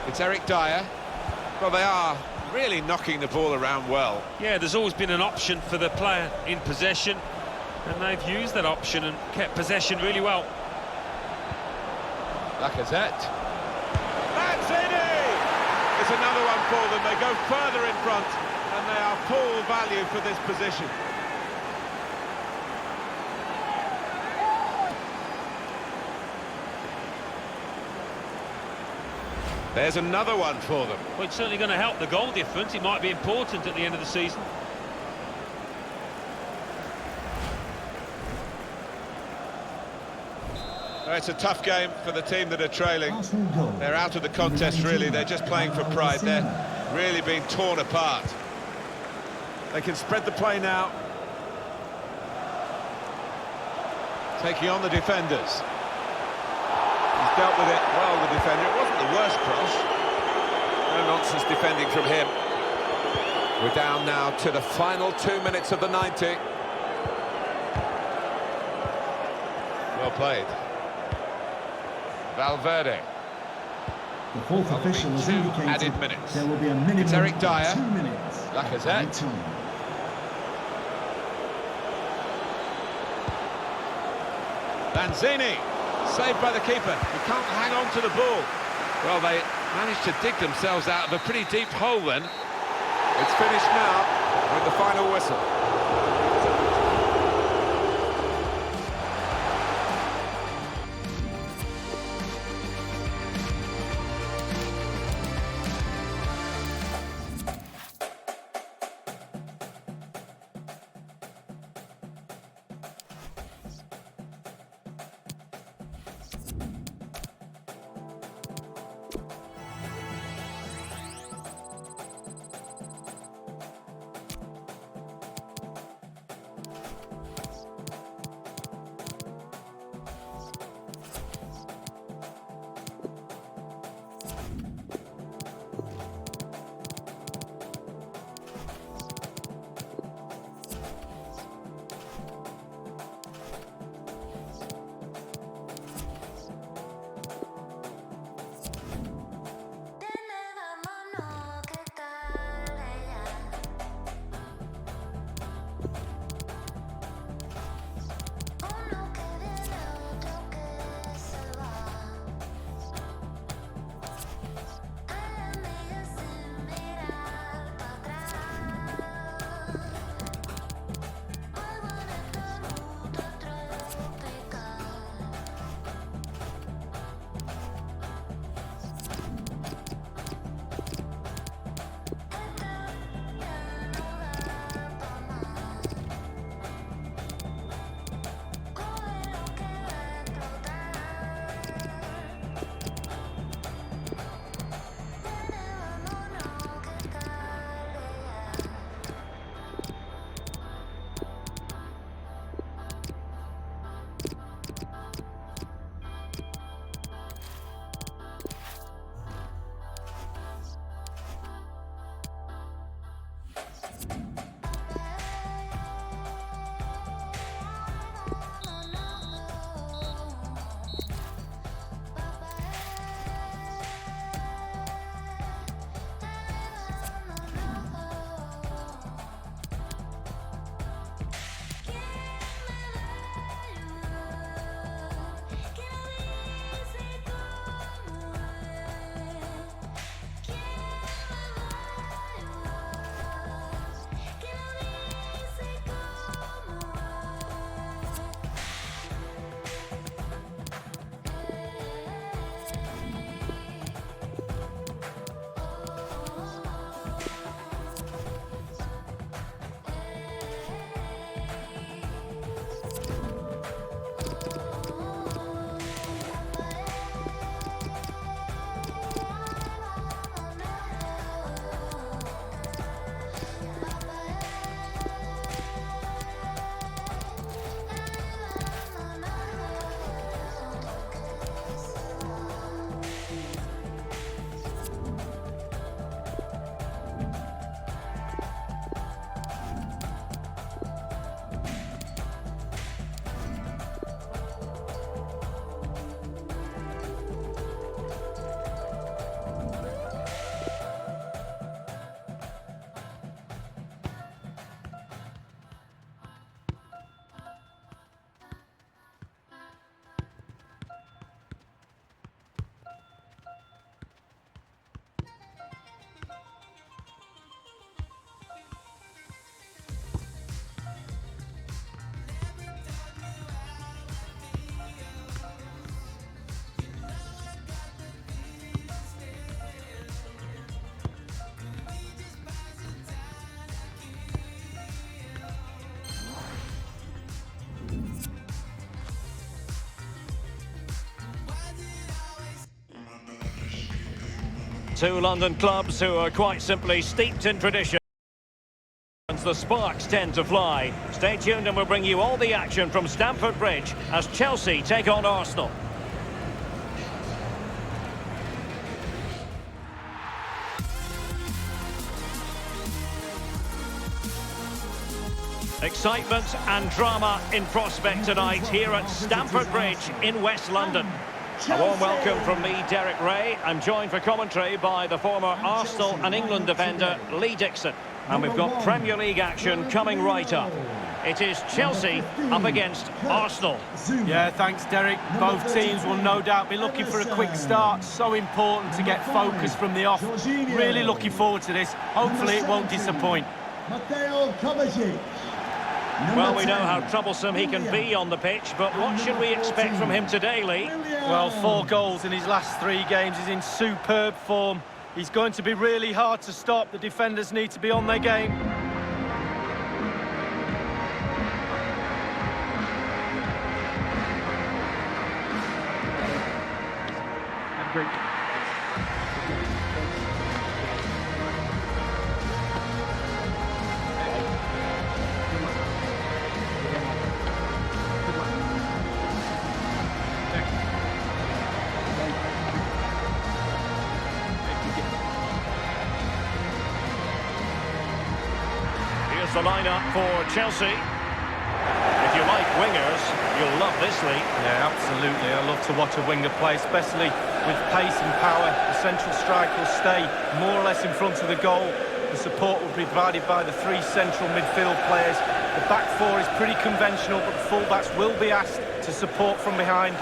[SPEAKER 2] It's Eric Dyer. Well, they are really knocking the ball around well.
[SPEAKER 3] Yeah, there's always been an option for the player in possession, and they've used that option and kept possession really well.
[SPEAKER 2] Lacazette. That's it! It's another one for them. They go further in front, and they are full value for this position. There's another one for them.
[SPEAKER 3] Well, it's certainly going to help the goal difference. It might be important at the end of the season.
[SPEAKER 2] It's a tough game for the team that are trailing. They're out of the contest, really. They're just playing for pride. They're really being torn apart. They can spread the play now. Taking on the defenders. He's dealt with it well, the defender. It wasn't the worst cross. No nonsense defending from him. We're down now to the final 2 minutes of the 90. Well played. Valverde.
[SPEAKER 4] The fourth official has indicated
[SPEAKER 2] added minutes.
[SPEAKER 4] there will be a minimum
[SPEAKER 2] It's Eric
[SPEAKER 4] of
[SPEAKER 2] Dyer.
[SPEAKER 4] 2 minutes.
[SPEAKER 2] Lacazette. Lanzini, saved by the keeper. He can't hang on to the ball. Well, they managed to dig themselves out of a pretty deep hole then. It's finished now with the final whistle.
[SPEAKER 8] Two London clubs who are quite simply steeped in tradition. The sparks tend to fly. Stay tuned and we'll bring you all the action from Stamford Bridge as Chelsea take on Arsenal. Excitement and drama in prospect tonight here at Stamford Bridge in West London. A warm welcome from me, Derek Ray. I'm joined for commentary by the former Arsenal and England defender, Lee Dixon. And we've got Premier League action coming right up. It is Chelsea up against Arsenal.
[SPEAKER 9] Yeah, thanks, Derek. Both teams will no doubt be looking for a quick start. So important to get focus from the off. Really looking forward to this. Hopefully it won't disappoint.
[SPEAKER 8] Well, we know how troublesome he can be on the pitch, but what should we expect from him today, Lee?
[SPEAKER 9] Well, 4 goals in his last 3 games. He's in superb form. He's going to be really hard to stop. The defenders need to be on their game. Great.
[SPEAKER 8] Here's the lineup for Chelsea. If you like wingers, you'll love this, Lee.
[SPEAKER 9] Yeah, absolutely. I love to watch a winger play, especially with pace and power. The central striker will stay more or less in front of the goal. The support will be provided by the 3 central midfield players. The back 4 is pretty conventional, but the fullbacks will be asked to support from behind.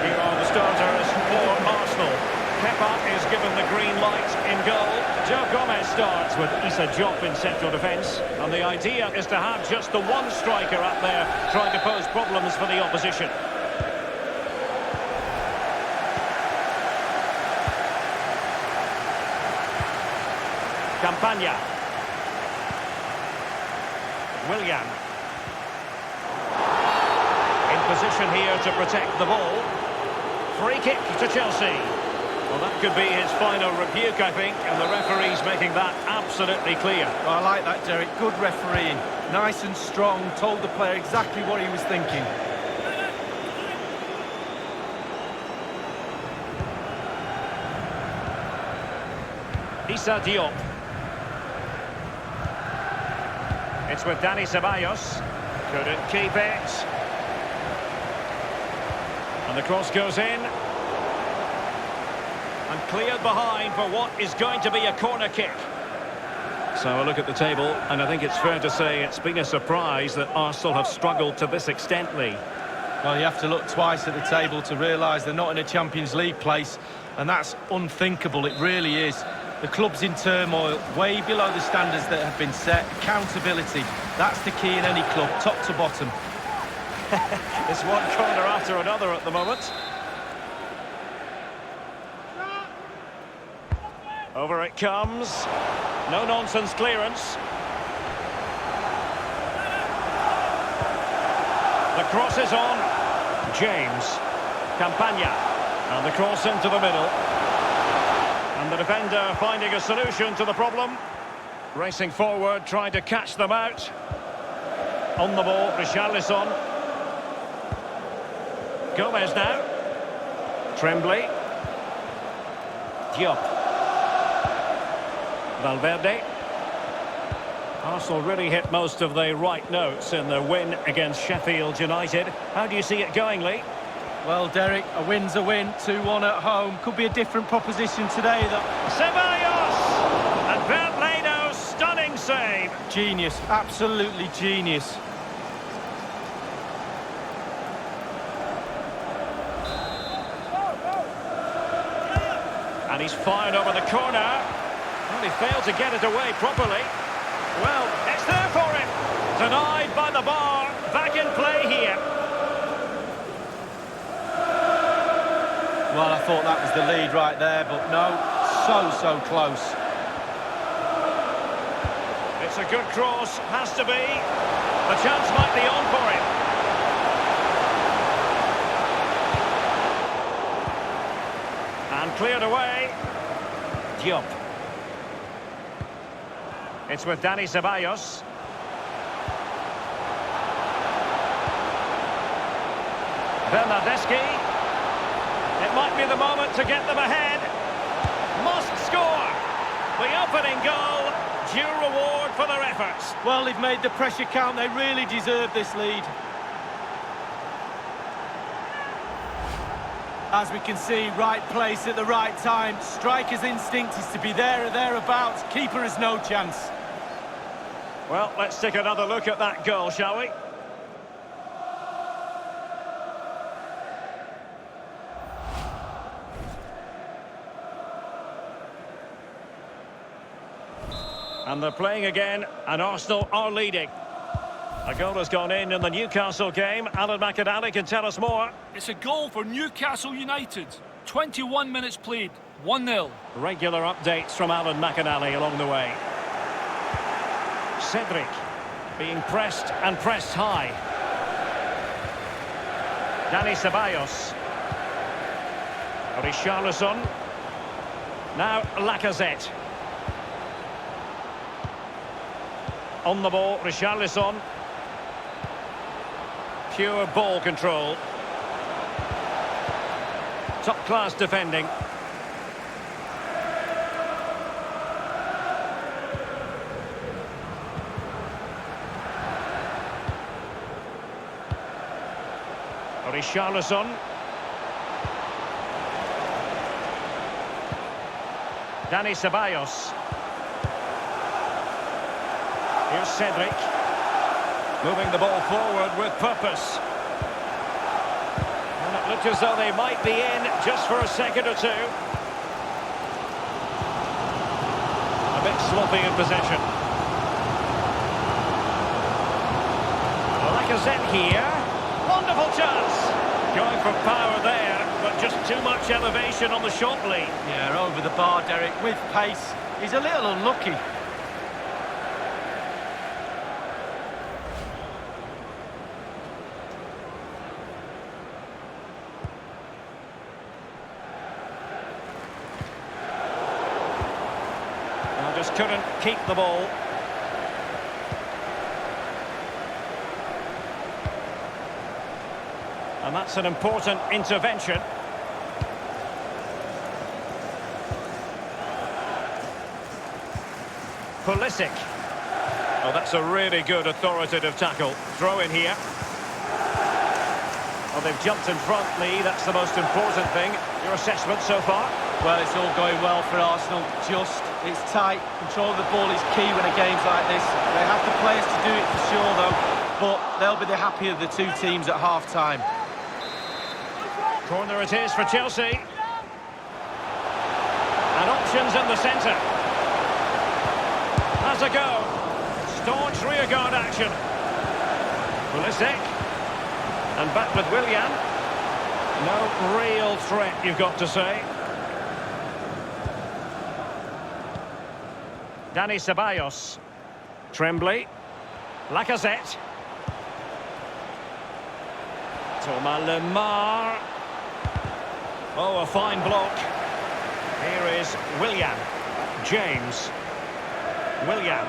[SPEAKER 8] Here are the starters for Arsenal. Kepa is given the green light in goal. Joe Gomez starts with Issa Diop in central defence. And the idea is to have just the one striker up there trying to pose problems for the opposition. Campagna. Willian. In position here to protect the ball. Free kick to Chelsea. Well, that could be his final rebuke, I think, and the referee's making that absolutely clear.
[SPEAKER 9] Well, I like that, Derek. Good refereeing. Nice and strong. Told the player exactly what he was thinking.
[SPEAKER 8] Issa Diop. It's with Dani Ceballos. Couldn't keep it. And the cross goes in. And cleared behind for what is going to be a corner kick. So a look at the table, and I think it's fair to say it's been a surprise that Arsenal have struggled to this extent, Lee.
[SPEAKER 9] Well, you have to look twice at the table to realise they're not in a Champions League place, and that's unthinkable, it really is. The club's in turmoil, way below the standards that have been set. Accountability, that's the key in any club, top to bottom.
[SPEAKER 8] It's one corner after another at the moment. Over it comes. No-nonsense clearance. The cross is on. James. Campagna. And the cross into the middle. And the defender finding a solution to the problem. Racing forward, trying to catch them out. On the ball, Richarlison. Gomez now. Tremblay. Diop. Valverde. Arsenal really hit most of the right notes in their win against Sheffield United. How do you see it going, Lee?
[SPEAKER 9] Well, Derek, a win's a win. 2-1 at home. Could be a different proposition today.
[SPEAKER 8] Ceballos! And Bernd Leno's stunning save.
[SPEAKER 9] Genius, absolutely genius.
[SPEAKER 8] And he's fired over the corner. Well, he failed to get it away properly. Well, it's there for him. Denied by the bar. Back in play here.
[SPEAKER 9] Well, I thought that was the lead right there, but no, so close.
[SPEAKER 8] It's a good cross, has to be. The chance might be on for him. And cleared away. Diop. It's with Dani Ceballos. Bernardeschi. It might be the moment to get them ahead. Must score. The opening goal, due reward for their efforts.
[SPEAKER 9] Well, they've made the pressure count. They really deserve this lead. As we can see, right place at the right time. Striker's instinct is to be there or thereabouts. Keeper has no chance.
[SPEAKER 8] Well, let's take another look at that goal, shall we? And they're playing again, and Arsenal are leading. A goal has gone in the Newcastle game. Alan McAnally can tell us more.
[SPEAKER 5] It's a goal for Newcastle United. 21 minutes played, 1-0.
[SPEAKER 8] Regular updates from Alan McAnally along the way. Cedric being pressed and pressed high. Dani Ceballos. Richarlison. Now Lacazette. On the ball, Richarlison. Pure ball control. Top-class defending. Richarlison. Dani Ceballos. Here's Cedric. Moving the ball forward with purpose. And it looked as though they might be in just for a second or two. A bit sloppy in possession. Lacazette here. Wonderful chance. Going for power there, but just too much elevation on the shot lead.
[SPEAKER 9] Yeah, over the bar, Derek, with pace. He's a little unlucky.
[SPEAKER 8] Just couldn't keep the ball. And that's an important intervention. Pulisic. Oh, that's a really good authoritative tackle. Throw in here. Well, they've jumped in front, Lee. That's the most important thing. Your assessment so far?
[SPEAKER 9] Well, it's all going well for Arsenal. It's tight. Control of the ball is key when a game's like this. They have the players to do it for sure, though. But they'll be the happier of the two teams at half-time.
[SPEAKER 8] Corner it is for Chelsea. And options in the centre. Has a go. Staunch rearguard action. Pulisic. And back with Willian. No real threat, you've got to say. Dani Ceballos. Tremblay. Lacazette. Thomas Lemar. Oh, a fine block. Here is Willian. James. Willian.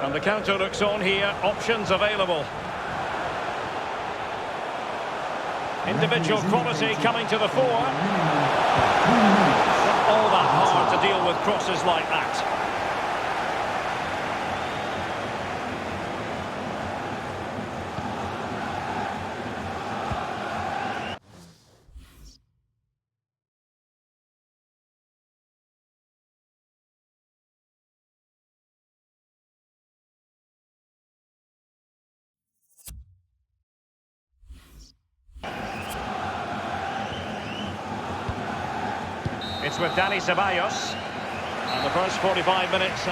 [SPEAKER 8] And the counter looks on here. Options available. Individual quality coming to the fore. Not all that hard to deal with crosses like that. It's with Dani Ceballos. And the first 45 minutes.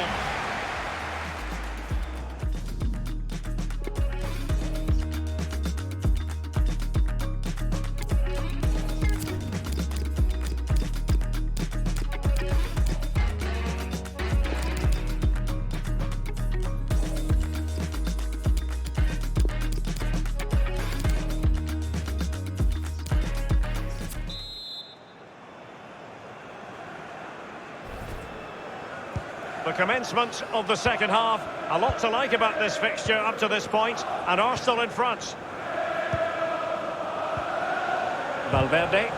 [SPEAKER 8] The commencement of the second half. A lot to like about this fixture up to this point, and Arsenal in front. Valverde.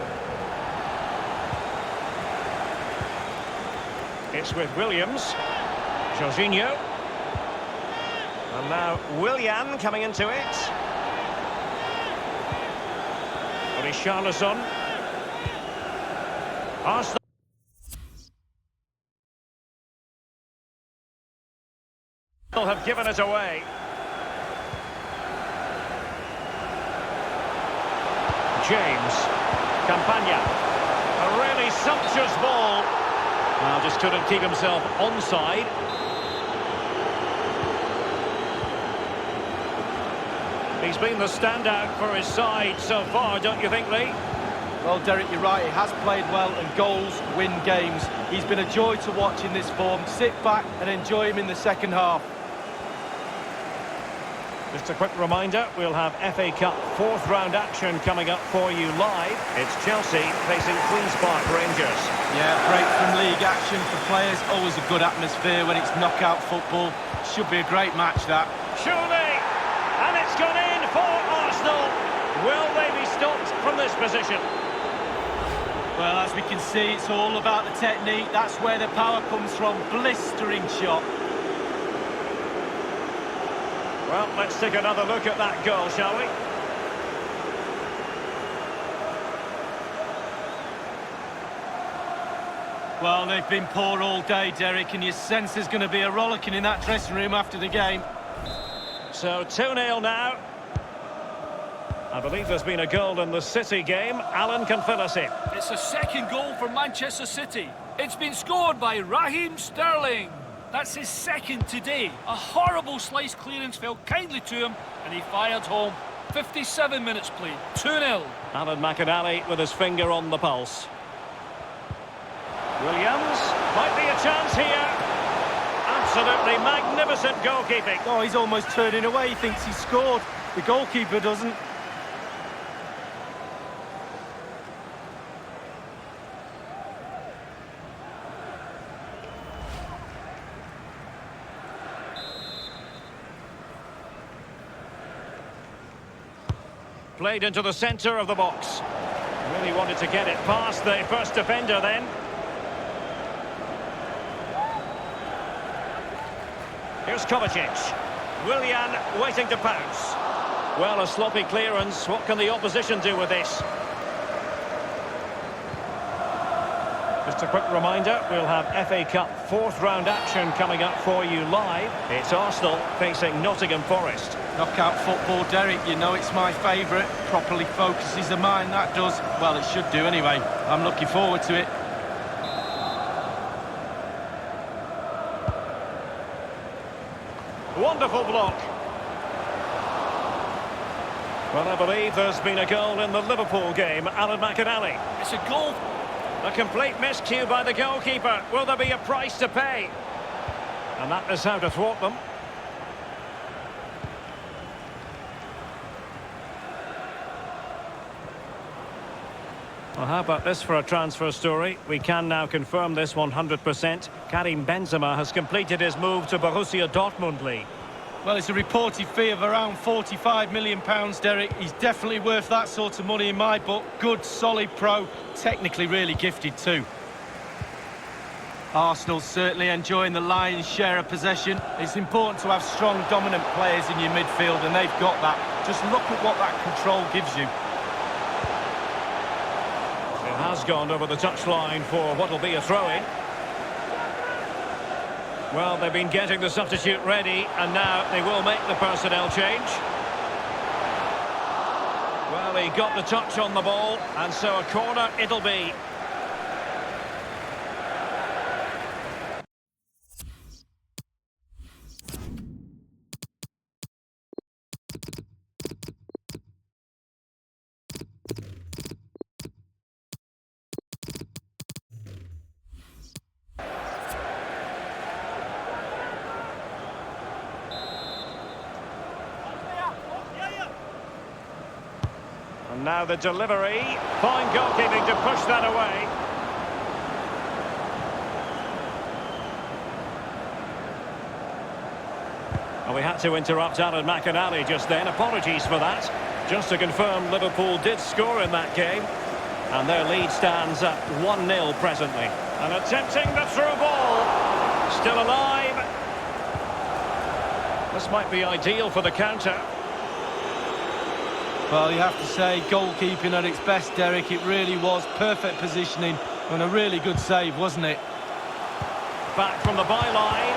[SPEAKER 8] It's with Williams. Jorginho. And now Willian coming into it. Richarlison. Arsenal have given it away. James. Campagna. A really sumptuous ball. Now just couldn't keep himself onside. He's been the standout for his side so far, don't you think, Lee?
[SPEAKER 9] Well, Derek, you're right. He has played well, and goals win games. He's been a joy to watch in this form. Sit back and enjoy him in the second half.
[SPEAKER 8] Just a quick reminder, we'll have FA Cup fourth round action coming up for you live. It's Chelsea facing Queen's Park Rangers.
[SPEAKER 9] Yeah, break from league action for players. Always a good atmosphere when it's knockout football. Should be a great match, that.
[SPEAKER 8] Surely! And it's gone in for Arsenal. Will they be stopped from this position?
[SPEAKER 9] Well, as we can see, it's all about the technique. That's where the power comes from. Blistering shot.
[SPEAKER 8] Well, let's take another look at that goal, shall we?
[SPEAKER 9] Well, they've been poor all day, Derek, and you sense there's going to be a rollicking in that dressing room after the game.
[SPEAKER 8] So 2-0 now. I believe there's been a goal in the City game. Alan can fill us in.
[SPEAKER 5] It's a second goal for Manchester City. It's been scored by Raheem Sterling. That's his second today. A horrible slice clearance fell kindly to him, and he fired home. 57 minutes played, 2-0.
[SPEAKER 8] Alan McInally with his finger on the pulse. Williams, might be a chance here. Absolutely magnificent goalkeeping.
[SPEAKER 9] Oh, he's almost turning away. He thinks he's scored. The goalkeeper doesn't.
[SPEAKER 8] Played into the centre of the box. Really wanted to get it past the first defender then. Here's Kovacic. Willian waiting to pounce. Well, a sloppy clearance. What can the opposition do with this? Just a quick reminder, we'll have FA Cup fourth round action coming up for you live. It's Arsenal facing Nottingham Forest.
[SPEAKER 9] Knockout football, Derek, you know it's my favourite. Properly focuses the mind, that does. Well, it should do anyway. I'm looking forward to it.
[SPEAKER 8] Wonderful block. Well, I believe there's been a goal in the Liverpool game. Alan McInally.
[SPEAKER 5] It's a goal.
[SPEAKER 8] A complete miscue by the goalkeeper. Will there be a price to pay? And that is how to thwart them. Well, how about this for a transfer story? We can now confirm this 100%. Karim Benzema has completed his move to Borussia Dortmund, Lee.
[SPEAKER 9] Well, it's a reported fee of around £45 million, Derek. He's definitely worth that sort of money in my book. Good, solid pro. Technically really gifted too. Arsenal certainly enjoying the lion's share of possession. It's important to have strong, dominant players in your midfield, and they've got that. Just look at what that control gives you.
[SPEAKER 8] It has gone over the touchline for what will be a throw-in. Well, they've been getting the substitute ready, and now they will make the personnel change. Well, he got the touch on the ball, and so a corner it'll be. And now the delivery. Fine goalkeeping to push that away. And we had to interrupt Alan McInally just then. Apologies for that. Just to confirm, Liverpool did score in that game. And their lead stands at 1-0 presently. And attempting the through ball. Still alive. This might be ideal for the counter.
[SPEAKER 9] Well, you have to say, goalkeeping at its best, Derek. It really was perfect positioning and a really good save, wasn't it?
[SPEAKER 8] Back from the byline.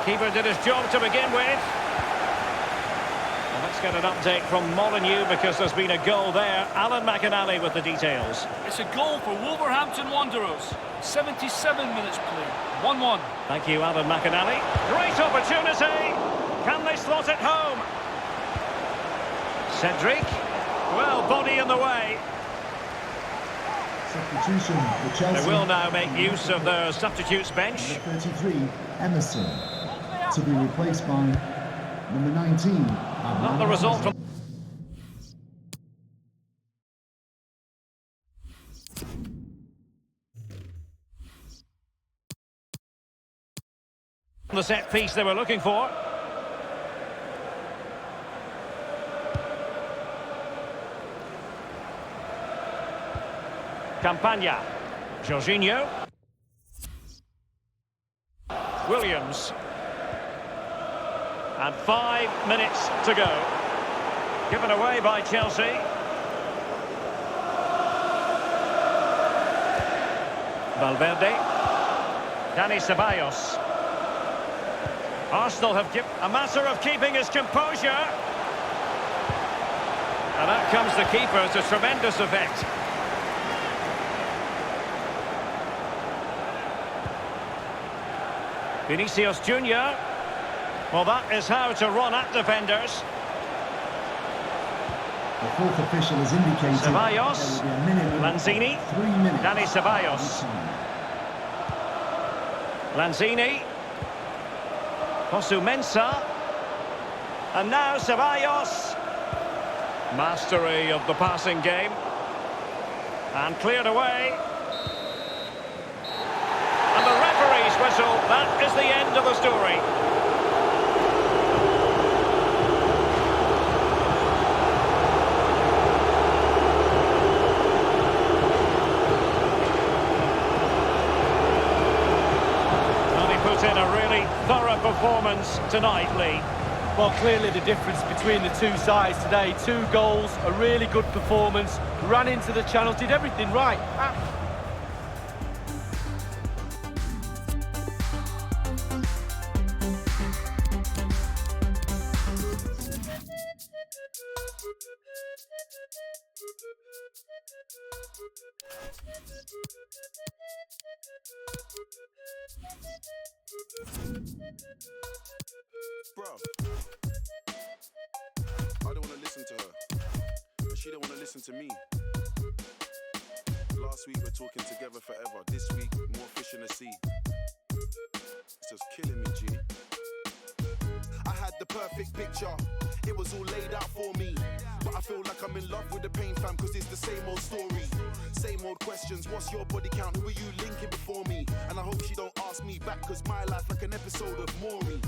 [SPEAKER 8] Keeper did his job to begin with. Well, let's get an update from Molyneux because there's been a goal there. Alan McInally with the details.
[SPEAKER 5] It's a goal for Wolverhampton Wanderers. 77 minutes played. 1-1.
[SPEAKER 8] Thank you, Alan McInally. Great opportunity. Can they slot it home? Cedric. Well, body in the way.
[SPEAKER 4] Substitution for Chelsea.
[SPEAKER 8] They will now make use of their substitutes bench.
[SPEAKER 4] Number 33, Emerson, to be replaced by number 19.
[SPEAKER 8] Not the result from... the set piece they were looking for. Campagna. Jorginho. Williams. And 5 minutes to go. Given away by Chelsea. Valverde. Dani Ceballos. Arsenal have given a matter of keeping his composure. And out comes the keeper. It's a tremendous effect. Vinicius Junior. Well, that is how to run at defenders.
[SPEAKER 4] The fourth official has indicated
[SPEAKER 8] Ceballos. Lanzini.
[SPEAKER 4] 3 minutes.
[SPEAKER 8] Dani Ceballos. Lanzini. Fosu Mensah. And now Ceballos. Mastery of the passing game. And cleared away. And the referee's whistle. That is the end of the story. And he put in a really thorough performance tonight, Lee.
[SPEAKER 9] Well, clearly the difference between the two sides today. 2 goals, a really good performance, ran into the channels, did everything right.
[SPEAKER 17] Bruv, I don't want to listen to her, but she don't want to listen to me. Last week we're talking together forever. This week, more fish in the sea. It's just killing me, G. I had the perfect picture. It was all laid out for me. But I feel like I'm in love with the pain, fam, cause it's the same old story. Same old questions, what's your body count? Who are you linking before me? And I hope she don't ask me back, cause my life like an episode of Maury.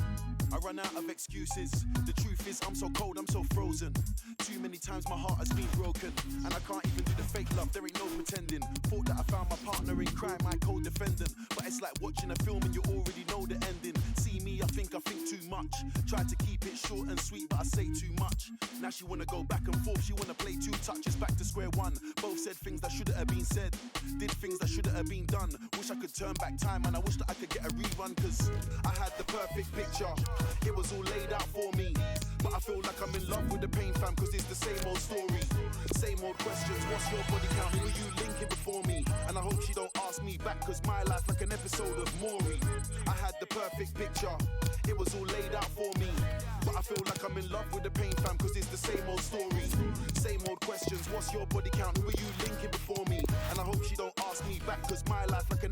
[SPEAKER 17] I run out of excuses. The truth is I'm so cold, I'm so frozen. Too many times my heart has been broken, and I can't even do the fake love, there ain't no pretending. Thought that I found my partner in crime, my co-defendant. But it's like watching a film and you already know the ending. See me, I think too much. Tried to keep it short and sweet, but I say too much. Now she wanna go back and forth, she wanna play 2 touches back to square one. Both said things that shouldn't have been said, did things that shouldn't have been done. Wish I could turn back time, and I wish that I could get a rerun, cause I had the perfect picture. It was all laid out for me. But I feel like I'm in love with the pain, fam, cause it's the same old story. Same old questions, what's your body count? Who are you linking before me? And I hope she don't ask me back, cause my life like an episode of Maury. I had the perfect picture. It was all laid out for me. But I feel like I'm in love with the pain, fam, cause it's the same old story. Same old questions, what's your body count? Who are you linking before me? And I hope she don't ask me back, cause my life like an